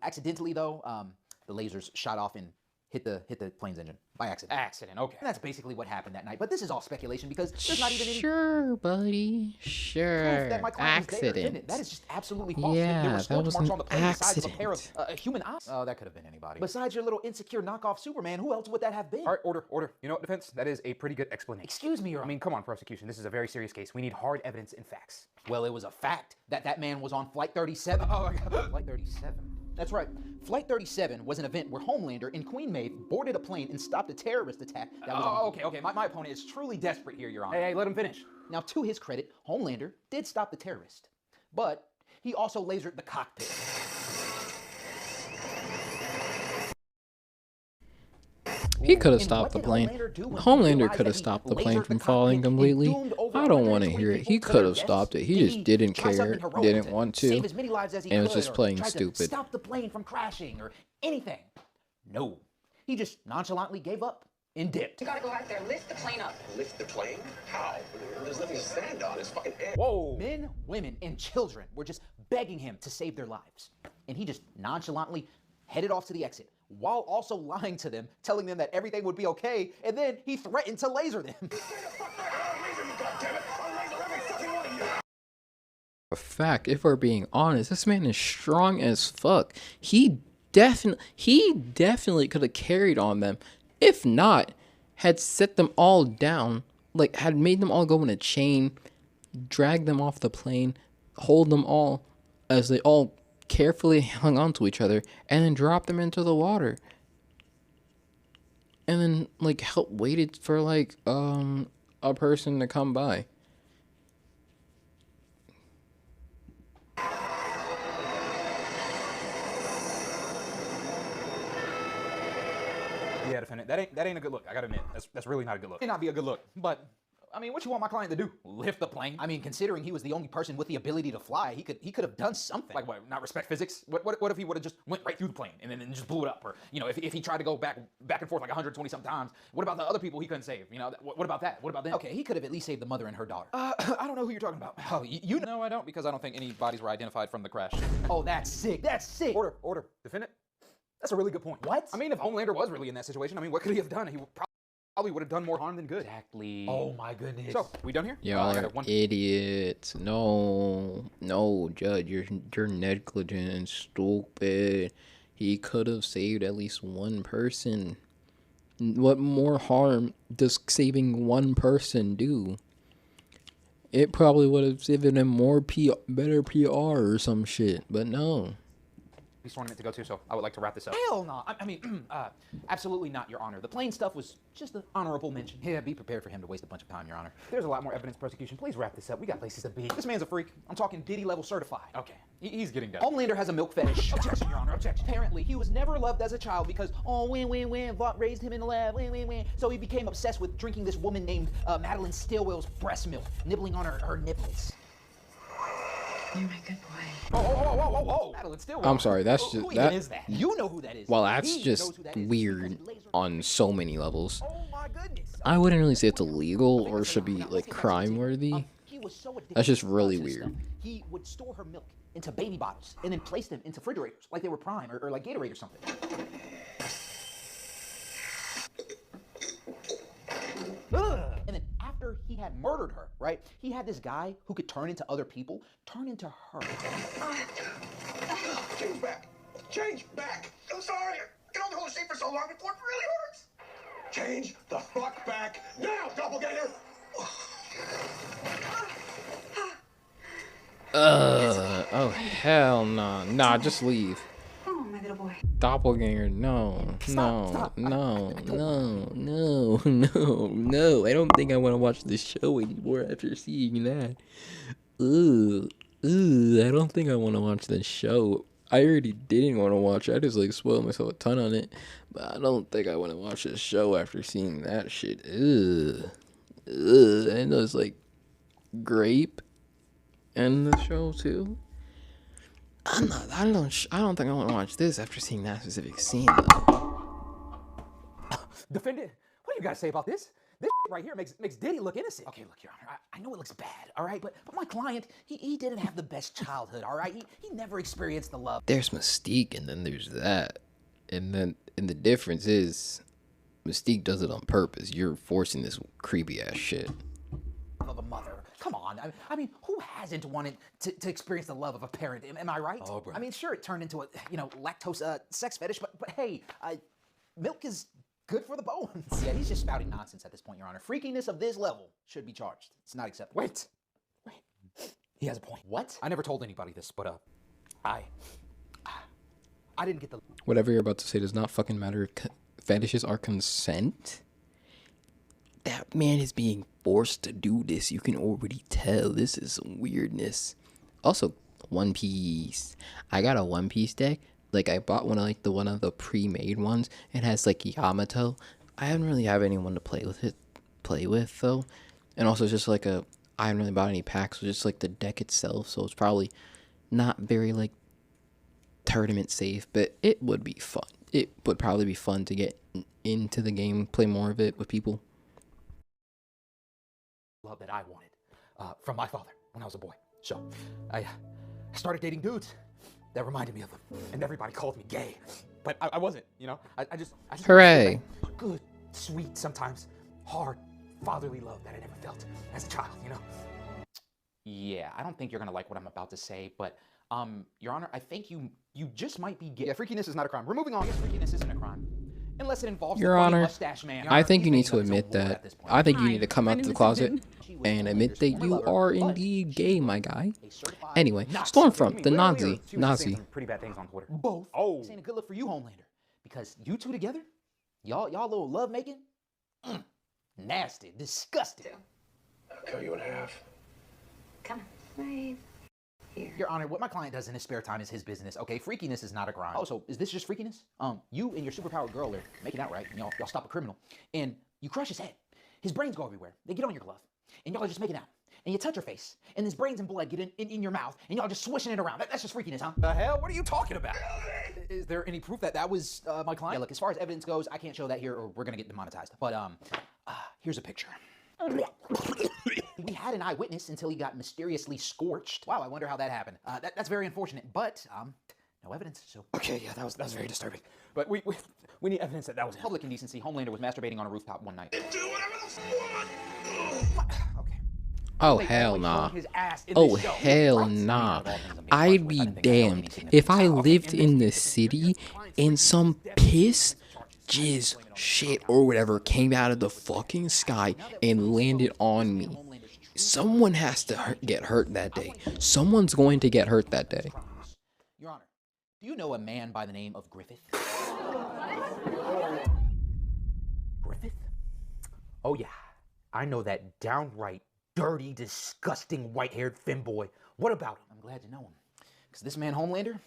Accidentally though, the lasers shot off in hit the plane's engine by accident. Accident, okay. And that's basically what happened that night. But this is all speculation because there's not even any Sure, buddy. Sure. proof that my client was there. Accident. That is just absolutely false. Yeah, there were that scorch was marks an on the plane the size of a pair of accident. human eyes. Oh, that could have been anybody. Besides your little insecure knockoff Superman, who else would that have been? All right, order. You know what, defense? That is a pretty good explanation. Excuse me, Your Honor. I mean, come on, prosecution. This is a very serious case. We need hard evidence and facts. Well, it was a fact that that man was on Flight 37. Oh, my God. Flight 37. That's right. Flight 37 was an event where Homelander and Queen Maeve boarded a plane and stopped a terrorist attack that was on. Okay. My opponent is truly desperate here, Your Honor. Hey, let him finish. Now, to his credit, Homelander did stop the terrorist, but he also lasered the cockpit. He could have stopped the plane. Homelander could have stopped the plane from falling completely. I don't want to hear it. He could have stopped it. He just didn't care, didn't want to, and was just playing stupid. Stop the plane from crashing or anything. No, he just nonchalantly gave up and dipped. You gotta go out there, lift the plane up. Lift the plane? How? There's nothing to stand on. It's fucking air. Whoa! Men, women, and children were just begging him to save their lives. And he just nonchalantly headed off to the exit, while also lying to them, telling them that everything would be okay, and then he threatened to laser them. A fact, if we're being honest, this man is strong as fuck. He definitely could have carried on them. If not, had set them all down, like had made them all go in a chain, drag them off the plane, hold them all as they all carefully hung on to each other, and then drop them into the water. And then like waited for like a person to come by. Yeah, defendant, that ain't a good look. I gotta admit, that's really not a good look. It may not be a good look, but I mean, what you want my client to do? Lift the plane? I mean, considering he was the only person with the ability to fly, he could have done something. Like what? Not respect physics? What if he would have just went right through the plane and then just blew it up? Or you know, if he tried to go back and forth like 120 something times, what about the other people he couldn't save? You know, what about that? What about them? Okay, he could have at least saved the mother and her daughter. I don't know who you're talking about. Oh, you know I don't, because I don't think any bodies were identified from the crash. Oh, that's sick. That's sick. Order, defendant. That's a really good point. What? I mean, if Homelander was really in that situation, I mean, what could he have done? He probably would have done more harm than good. Exactly. Oh my goodness. So, we done here? Y'all are idiots. No, Judge, you're negligent and stupid. He could have saved at least one person. What more harm does saving one person do? It probably would have given him more better PR or some shit, but no. Tournament to go to, so I would like to wrap this up. Hell no. I mean, absolutely not, Your Honor. The plane stuff was just an honorable mention. Yeah, be prepared for him to waste a bunch of time, Your Honor. There's a lot more evidence, prosecution. Please wrap this up. We got places to be. This man's a freak. I'm talking Diddy level certified. Okay, he's getting done. Homelander has a milk fetish. Objection, Your Honor, objection. Apparently, he was never loved as a child because, Vought raised him in the lab, So he became obsessed with drinking this woman named Madeline Stillwell's breast milk, nibbling on her nipples. You're my good boy. Whoa. Madeline Stillwell. I'm sorry, that's just who even is that? You know who that is. Well, that's just weird on so many levels. Oh my goodness. I wouldn't really say it's illegal or should be like crime worthy. That's just really weird. He would store her milk into baby bottles and then place them into refrigerators like they were Prime or like Gatorade or something. And then after he had murdered her, right, he had this guy who could turn into other people, turn into her. Change back. Change back. I'm sorry. I can only hold a shape for so long before it really hurts. Change the fuck back now, doppelganger. Oh hell no. Nah, just leave. Oh, my little boy. Doppelganger, no. I don't think I want to watch this show anymore after seeing that. I don't think I want to watch this show. I already didn't want to watch it. I just like spoiled myself a ton on it. But I don't think I want to watch this show after seeing that shit. I know it's like grape in the show too. I don't think I want to watch this after seeing that specific scene though. Defendant, what do you guys say about this? This right here makes Diddy look innocent. Okay, look, Your Honor, I know it looks bad, all right? But my client, he didn't have the best childhood, all right? He never experienced the love. There's Mystique and then there's that. And the difference is, Mystique does it on purpose. You're forcing this creepy ass shit. Of a mother. Come on. I mean, who hasn't wanted to experience the love of a parent? Am I right? Oh, bro. I mean, sure, it turned into a, lactose sex fetish, but hey, milk is good for the bones. Yeah, he's just spouting nonsense at this point, Your Honor. Freakiness of this level should be charged. It's not acceptable. Wait. He has a point. What? I never told anybody this, but I didn't get the... Whatever you're about to say does not fucking matter. Fetishes are consent. That man is being forced to do this. You can already tell. This is some weirdness. Also, One Piece. I got a One Piece deck. Like, I bought one of the pre-made ones. It has like Yamato. I haven't really have anyone to play with though. And also just like I haven't really bought any packs. So just like the deck itself. So it's probably not very like tournament safe, but it would be fun. It would probably be fun to get into the game, play more of it with people. Love that I wanted from my father when I was a boy. So I started dating dudes that reminded me of him, and everybody called me gay, but I wasn't. I just Hooray! Good, sweet, sometimes hard, fatherly love that I never felt as a child. Yeah, I don't think you're gonna like what I'm about to say, but Your Honor, I think you just might be gay. Yeah, freakiness is not a crime. We're moving on. Yes, freakiness isn't a crime. Unless it involves Your the funny Honor, mustache man. I think you need to admit that. I think you need to come out of the closet and admit that you are indeed gay, my guy. Anyway, Stormfront, the Nazi. Pretty bad things on Twitter. Both. Oh. This ain't a good look for you, Homelander. Because you two together, y'all little love making, nasty, disgusting. I'll cut you in half. Come on, right here. Your Honor, what my client does in his spare time is his business. Okay, freakiness is not a crime. Oh, so is this just freakiness? You and your superpowered girl are making out, right? Y'all stop a criminal, and you crush his head. His brains go everywhere. They get on your glove, and y'all are just making out. And you touch her face, and his brains and blood get in your mouth, and y'all just swishing it around. That's just freakiness, huh? The hell? What are you talking about? Is there any proof that was my client? Yeah, look, as far as evidence goes, I can't show that here, or we're gonna get demonetized. But here's a picture. We had an eyewitness until he got mysteriously scorched. Wow, I wonder how that happened. That's very unfortunate, but no evidence, so... Okay, yeah, that was very disturbing. But we need evidence that was public indecency. Homelander was masturbating on a rooftop one night. Do whatever the fuck. Okay. Oh, hell nah. Oh, hell nah. I'd be damned if I lived in the city and some piss, jizz, shit, or whatever came out of the fucking sky and landed on me. Someone has to get hurt that day. Someone's going to get hurt that day. Your Honor, do you know a man by the name of Griffith? Griffith? Oh yeah, I know that downright dirty, disgusting, white-haired femboy. What about him? I'm glad you know him. Because this man, Homelander,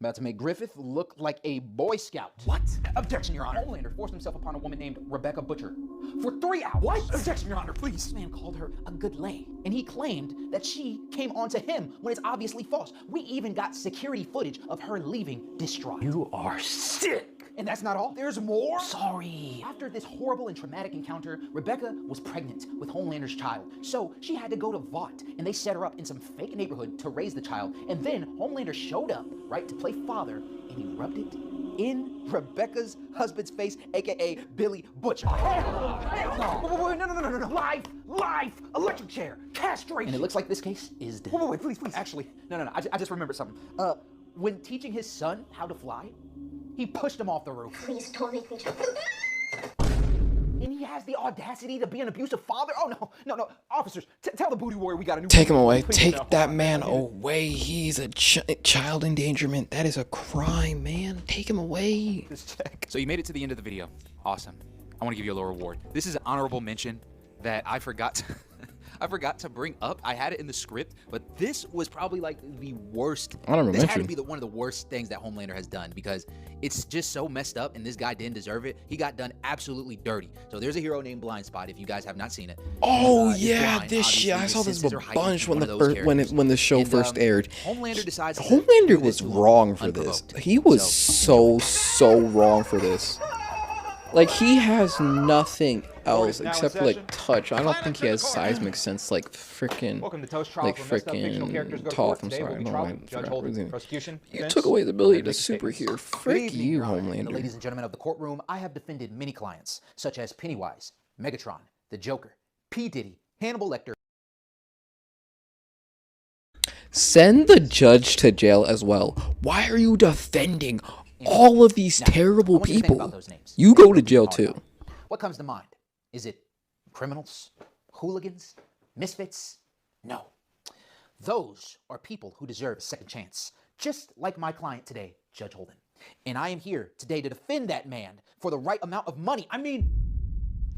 about to make Griffith look like a Boy Scout. What? Objection, Your Honor. Homelander forced himself upon a woman named Rebecca Butcher for 3 hours. What? Objection, Your Honor, please. This man called her a good lay, and he claimed that she came on to him when it's obviously false. We even got security footage of her leaving distraught. You are sick. And that's not all. There's more. Sorry. After this horrible and traumatic encounter, Rebecca was pregnant with Homelander's child. So she had to go to Vought, and they set her up in some fake neighborhood to raise the child. And then Homelander showed up, right, to play father, and he rubbed it in Rebecca's husband's face, aka Billy Butcher. Hell no. Wait, no. Live, electric chair, castration. And it looks like this case is dead. Wait, please. Actually, no. I just remembered something. When teaching his son how to fly, he pushed him off the roof. Please don't make me jump. And he has the audacity to be an abusive father? Oh, no. Officers, tell the booty warrior we got a new... Take him away. Take that man away. He's a child endangerment. That is a crime, man. Take him away. So you made it to the end of the video. Awesome. I want to give you a little reward. This is an honorable mention that I forgot to... I forgot to bring up. I had it in the script, but this was probably like the worst. This had to be one of the worst things that Homelander has done because it's just so messed up, and this guy didn't deserve it. He got done absolutely dirty. So there's a hero named Blind Spot. If you guys have not seen it. Oh yeah, blind, this shit. I saw this a bunch when the show first aired. Homelander decides. Homelander was wrong for this. He was so wrong for this. Like, he has nothing else except for like touch. I don't think he has seismic sense like freaking Toph. I'm sorry, I don't know why. You took away the ability to super here. Frick you, Homelander. Ladies and gentlemen of the courtroom, I have defended many clients, such as Pennywise, Megatron, the Joker, P. Diddy, Hannibal Lecter. Send the judge to jail as well. Why are you defending all of these terrible people? You go to jail too. What comes to mind? Is it criminals, hooligans, misfits? No. Those are people who deserve a second chance, just like my client today, Judge Holden. And I am here today to defend that man for the right amount of money. I mean,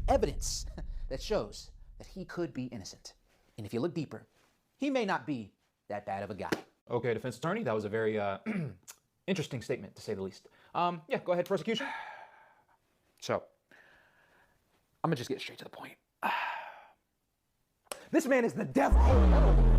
evidence that shows that he could be innocent. And if you look deeper, he may not be that bad of a guy. Okay, defense attorney, that was a very interesting statement, to say the least. Yeah, go ahead, prosecution. So, I'm gonna just get straight to the point. This man is the devil.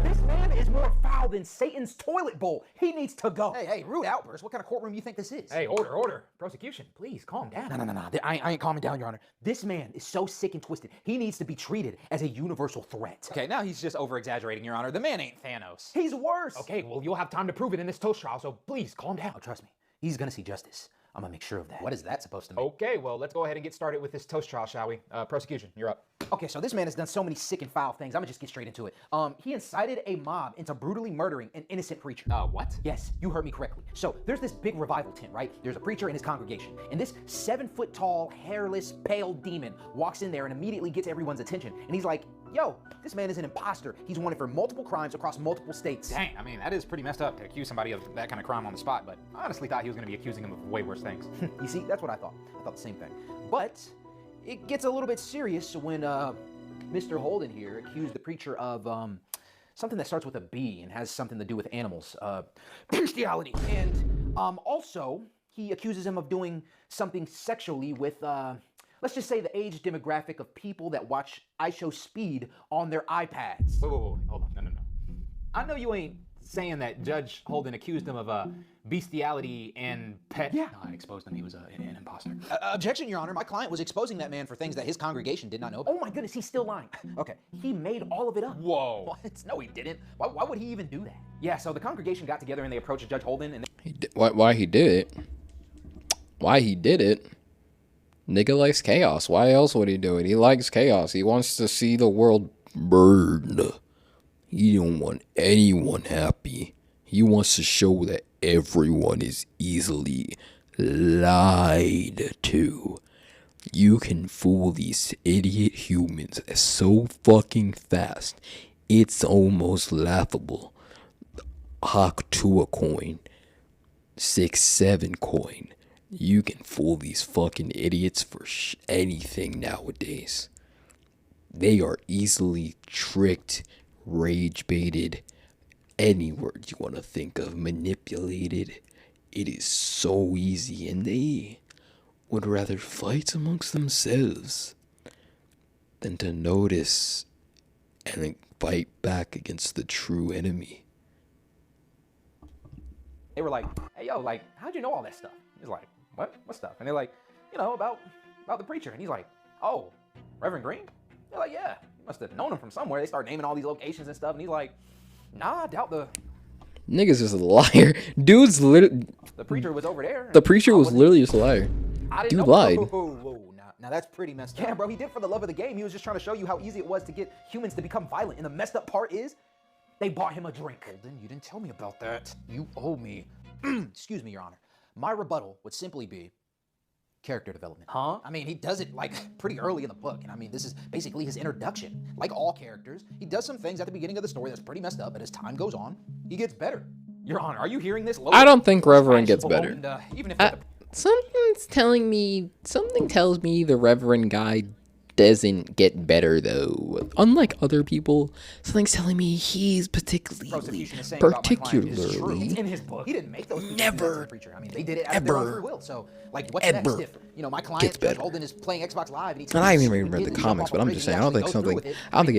This man is more foul than Satan's toilet bowl. He needs to go. Hey, rude outburst. What kind of courtroom do you think this is? Hey, order. Prosecution, please, calm down. No. I ain't calming down, Your Honor. This man is so sick and twisted. He needs to be treated as a universal threat. Okay, now he's just over-exaggerating, Your Honor. The man ain't Thanos. He's worse. Okay, well, you'll have time to prove it in this toast trial, so please, calm down. Oh, trust me. He's gonna see justice. I'm gonna make sure of that. What is that supposed to mean? Okay, well, let's go ahead and get started with this toast trial, shall we? Prosecution, you're up. Okay, so this man has done so many sick and foul things. I'm gonna just get straight into it. He incited a mob into brutally murdering an innocent preacher. What? Yes, you heard me correctly. So there's this big revival tent, right? There's a preacher and his congregation. And this 7-foot tall, hairless, pale demon walks in there and immediately gets everyone's attention. And he's like, yo, this man is an imposter. He's wanted for multiple crimes across multiple states. Dang, I mean, that is pretty messed up to accuse somebody of that kind of crime on the spot, but I honestly thought he was gonna be accusing him of way worse things. You see, that's what I thought. I thought the same thing. But it gets a little bit serious when Mr. Holden here accused the preacher of something that starts with a B and has something to do with animals. Bestiality. And also, he accuses him of doing something sexually with, let's just say the age demographic of people that watch iShowSpeed on their iPads. Wait, hold on, no. I know you ain't saying that Judge Holden accused him of bestiality and pet. Yeah. No, I exposed him. He was an imposter. Objection, Your Honor. My client was exposing that man for things that his congregation did not know about. Oh my goodness, he's still lying. Okay, he made all of it up. Whoa. What? No, he didn't. Why would he even do that? Yeah, so the congregation got together and they approached Judge Holden and Why he did it? Why he did it? Nigga likes chaos. Why else would he do it? He likes chaos. He wants to see the world burn. He don't want anyone happy. He wants to show that everyone is easily lied to. You can fool these idiot humans so fucking fast. It's almost laughable. Hawk 2 a coin. 6-7 coin. You can fool these fucking idiots for anything nowadays. They are easily tricked, rage baited, any word you want to think of, manipulated. It is so easy, and they would rather fight amongst themselves than to notice and then fight back against the true enemy. They were like, hey, yo, like, how'd you know all that stuff? He's like, what stuff? And they're like, about the preacher. And he's like, oh, Reverend Green? They're like, yeah, you must have known him from somewhere. They start naming all these locations and stuff. And he's like, nah, I doubt the niggas is a liar. Dude's literally... The preacher was over there. The preacher was literally just a liar. Dude lied. Whoa. Now that's pretty messed up. Yeah, bro, he did for the love of the game. He was just trying to show you how easy it was to get humans to become violent. And the messed up part is, they bought him a drink. Holden, you didn't tell me about that. You owe me. Excuse me, Your Honor. My rebuttal would simply be character development. Huh? I mean, he does it like pretty early in the book. And I mean, this is basically his introduction. Like all characters, he does some things at the beginning of the story that's pretty messed up, but as time goes on, he gets better. Your Honor, are you hearing this? I don't think Reverend gets better. And, even if something tells me the Reverend guy doesn't get better though. Unlike other people, something's telling me he's particularly it's in his book. He didn't make those preacher. I mean, they did it out of their own free will. So, like, what's next? If my client Judge Holden is playing Xbox Live, and I haven't even read the comics, but I'm just saying, I don't think he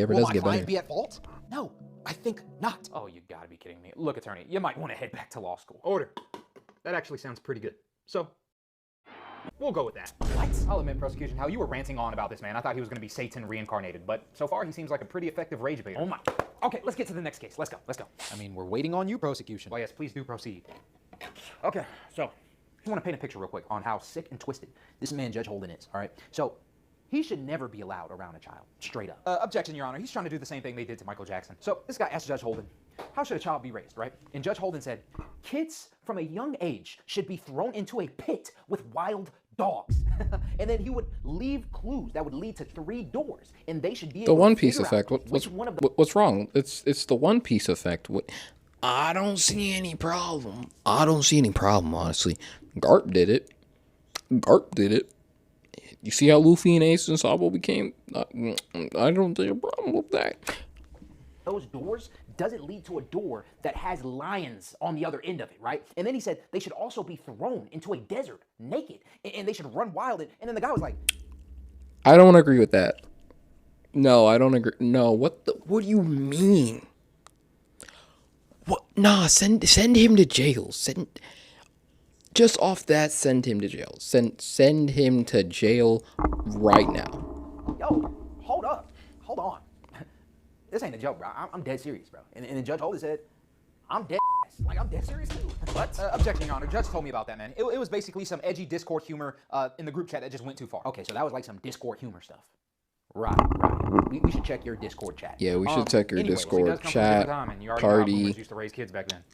ever does get better. Be at fault? No, I think not. Oh, you gotta be kidding me. Look, attorney, you might want to head back to law school. Order. That actually sounds pretty good. So, We'll go with that. What? I'll admit, prosecution, how you were ranting on about this man. I thought he was going to be Satan reincarnated, but so far he seems like a pretty effective rage baiter. Oh my. Okay, let's get to the next case. Let's go. I mean, we're waiting on you, prosecution. Well, yes, please do proceed. Okay, so I want to paint a picture real quick on how sick and twisted this man Judge Holden is, all right? So he should never be allowed around a child, straight up. Objection, Your Honor. He's trying to do the same thing they did to Michael Jackson. So this guy asked Judge Holden, how should a child be raised, right? And Judge Holden said, kids from a young age should be thrown into a pit with wild dogs. And then he would leave clues that would lead to 3 doors, and they should be able The One to Piece figure effect. out which one of the What's wrong? It's the One Piece effect. I don't see any problem. I don't see any problem, honestly. Garp did it. You see how Luffy and Ace and Sabo became? I don't see a problem with that. those doors doesn't lead to a door that has lions on the other end of it, right? And then he said they should also be thrown into a desert naked, and they should run wild. And then the guy was like, I don't agree with that. No, I don't agree. No, what do you mean? What? Nah, send him to jail. Just off that, send him to jail. Send him to jail right now. yo, hold up, hold on. This ain't a joke, bro. I'm dead serious, bro. And the judge Holden said, I'm dead. Like, I'm dead serious, too. What? Objection, Your Honor. Judge told me about that, man. It was basically some edgy Discord humor in the group chat that just went too far. Okay, so that was like some Discord humor stuff. Right. We should check your Discord chat. Yeah, we should check your anyway, Discord so chat, and you already party, know how used to raise kids back then.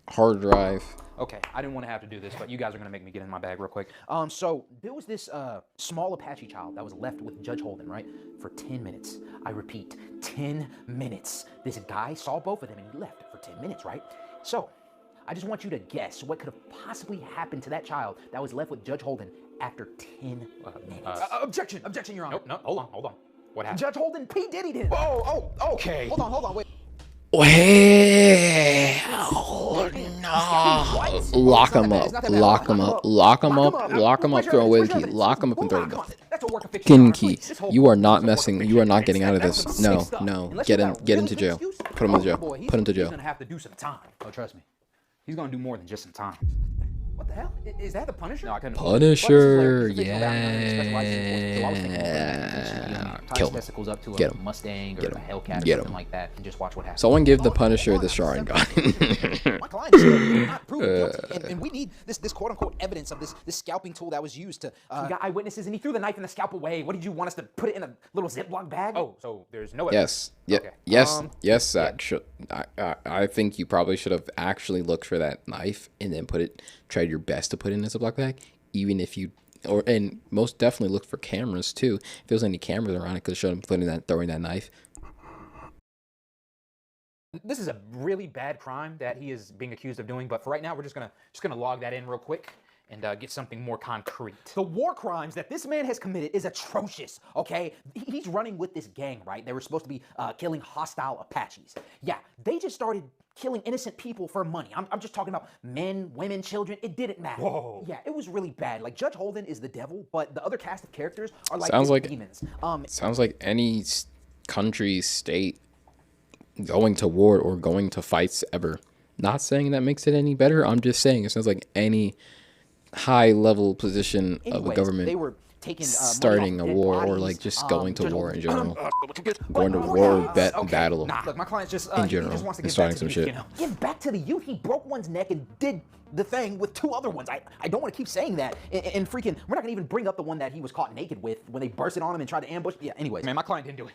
hard drive. Okay, I didn't want to have to do this, but you guys are going to make me get in my bag real quick. So there was this small Apache child that was left with Judge Holden, right, for 10 minutes. I repeat, 10 minutes. This guy saw both of them and he left for 10 minutes, right? So I just want you to guess what could have possibly happened to that child that was left with Judge Holden after 10 minutes. Objection, Your Honor. No, hold on. What happened? Judge Holden P. Diddy'd him. Oh, okay. Hold on, wait. Well, no. Lock him up. Throw away the key. Lock him up and throw him up. Skin key. You are not messing. You are not getting out of this. No. Get into jail. Put him in jail. Put him to jail. He's gonna have to do some time. Oh, trust me. He's gonna do more than just some time. What the hell? Is that the Punisher? No, I couldn't. Punisher, Kill him. Testicles up to a Mustang or a Hellcat or something like that, and just watch what happens. Someone give the Punisher the Sharon gun. My client is not proven guilty, and we need this quote-unquote evidence of this scalping tool that was used to. We got eyewitnesses, and he threw the knife and the scalp away. What did you want us to put it in a little Ziploc bag? Oh, so there's no evidence. Yes, Zach. I think you probably should have actually looked for that knife and then tried your best to put it in a Ziploc bag, even if you, and most definitely look for cameras too. If there was any cameras around, it could have shown him throwing that knife. This is a really bad crime that he is being accused of doing, but for right now, we're just gonna log that in real quick and get something more concrete. The war crimes that this man has committed is atrocious, okay? He's running with this gang, right? They were supposed to be killing hostile Apaches. Yeah, they just started killing innocent people for money. I'm just talking about men, women, children. It didn't matter. Whoa. Yeah, it was really bad. Like, Judge Holden is the devil, but the other cast of characters are like demons. Sounds like any country, state going to war or going to fights ever. Not saying that makes it any better. I'm just saying it sounds like any high-level position of the government they were taking, starting a war or like just going to war in general. Going to war or battle look, my client's just, in general just wants to and starting some shit. Get back to the youth. He broke one's neck and did the thing with 2 other ones. I don't want to keep saying that. And freaking, we're not going to even bring up the one that he was caught naked with when they bursted on him and tried to ambush. Yeah, anyways. Man, my client didn't do it.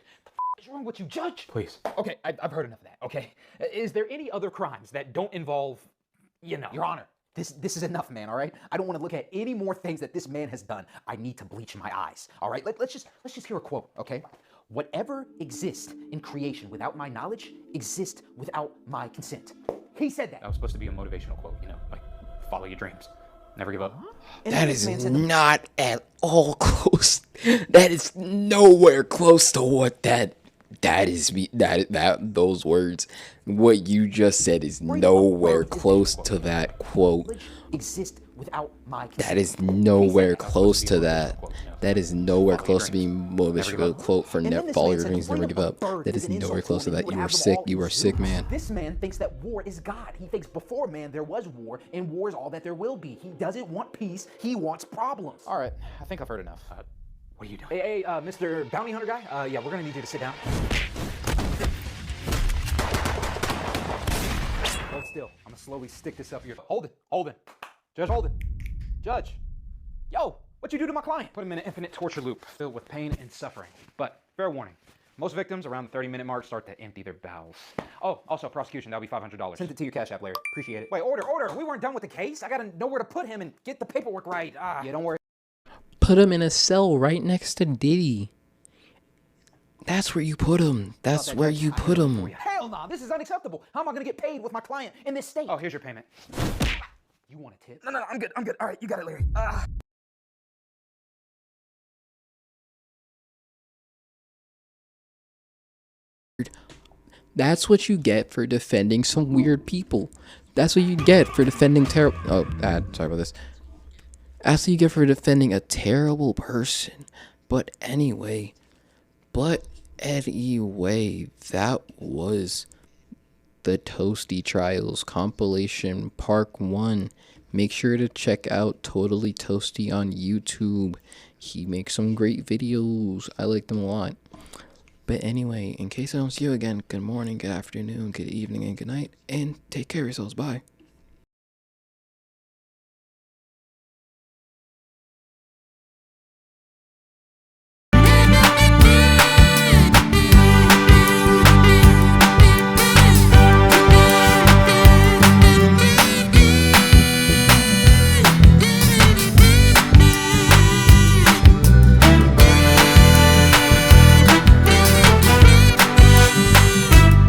What's wrong with you, Judge? Please. Okay, I've heard enough of that, okay? Is there any other crimes that don't involve, Your Honor? This is enough, man, all right? I don't want to look at any more things that this man has done. I need to bleach my eyes, all right? Let's just hear a quote, okay? Whatever exists in creation without my knowledge exists without my consent. He said that. That was supposed to be a motivational quote, like follow your dreams. Never give up. That is not at all close. That is nowhere close to what those words, what you just said is nowhere close to that quote. Exist without my consent. That is nowhere close to that. That is nowhere close to being motivational quote for follow your dreams, never give up. That is nowhere close to that. You are sick. You are sick, man. This man thinks that war is God. He thinks before man there was war, and war is all that there will be. He doesn't want peace. He wants problems. All right, I think I've heard enough. What are you doing? Hey, Mr. Bounty Hunter guy. Yeah, we're gonna need you to sit down. Hold still. I'm gonna slowly stick this up your. Hold it. Hold it. Judge, hold it. Judge. Yo. What'd you do to my client? Put him in an infinite torture loop filled with pain and suffering. But fair warning, most victims around the 30-minute mark start to empty their bowels. Oh, also prosecution, that'll be $500. Send it to your Cash App, Larry. Appreciate it. Wait, order. We weren't done with the case. I gotta know where to put him and get the paperwork right. Yeah, don't worry. Put him in a cell right next to Diddy. That's where you put him. That's where you put him. Hell no, this is unacceptable. How am I gonna get paid with my client in this state? Oh, here's your payment. You want a tip? No, I'm good. All right, you got it, Larry. That's what you get for defending some weird people. That's what you get for defending terrible. Oh, sorry about this. That's what you get for defending a terrible person. But anyway, that was the Toasty Trials compilation part 1. Make sure to check out Totally Toasty on YouTube. He makes some great videos. I like them a lot. But anyway, in case I don't see you again, good morning, good afternoon, good evening, and good night. And take care of yourselves. Bye.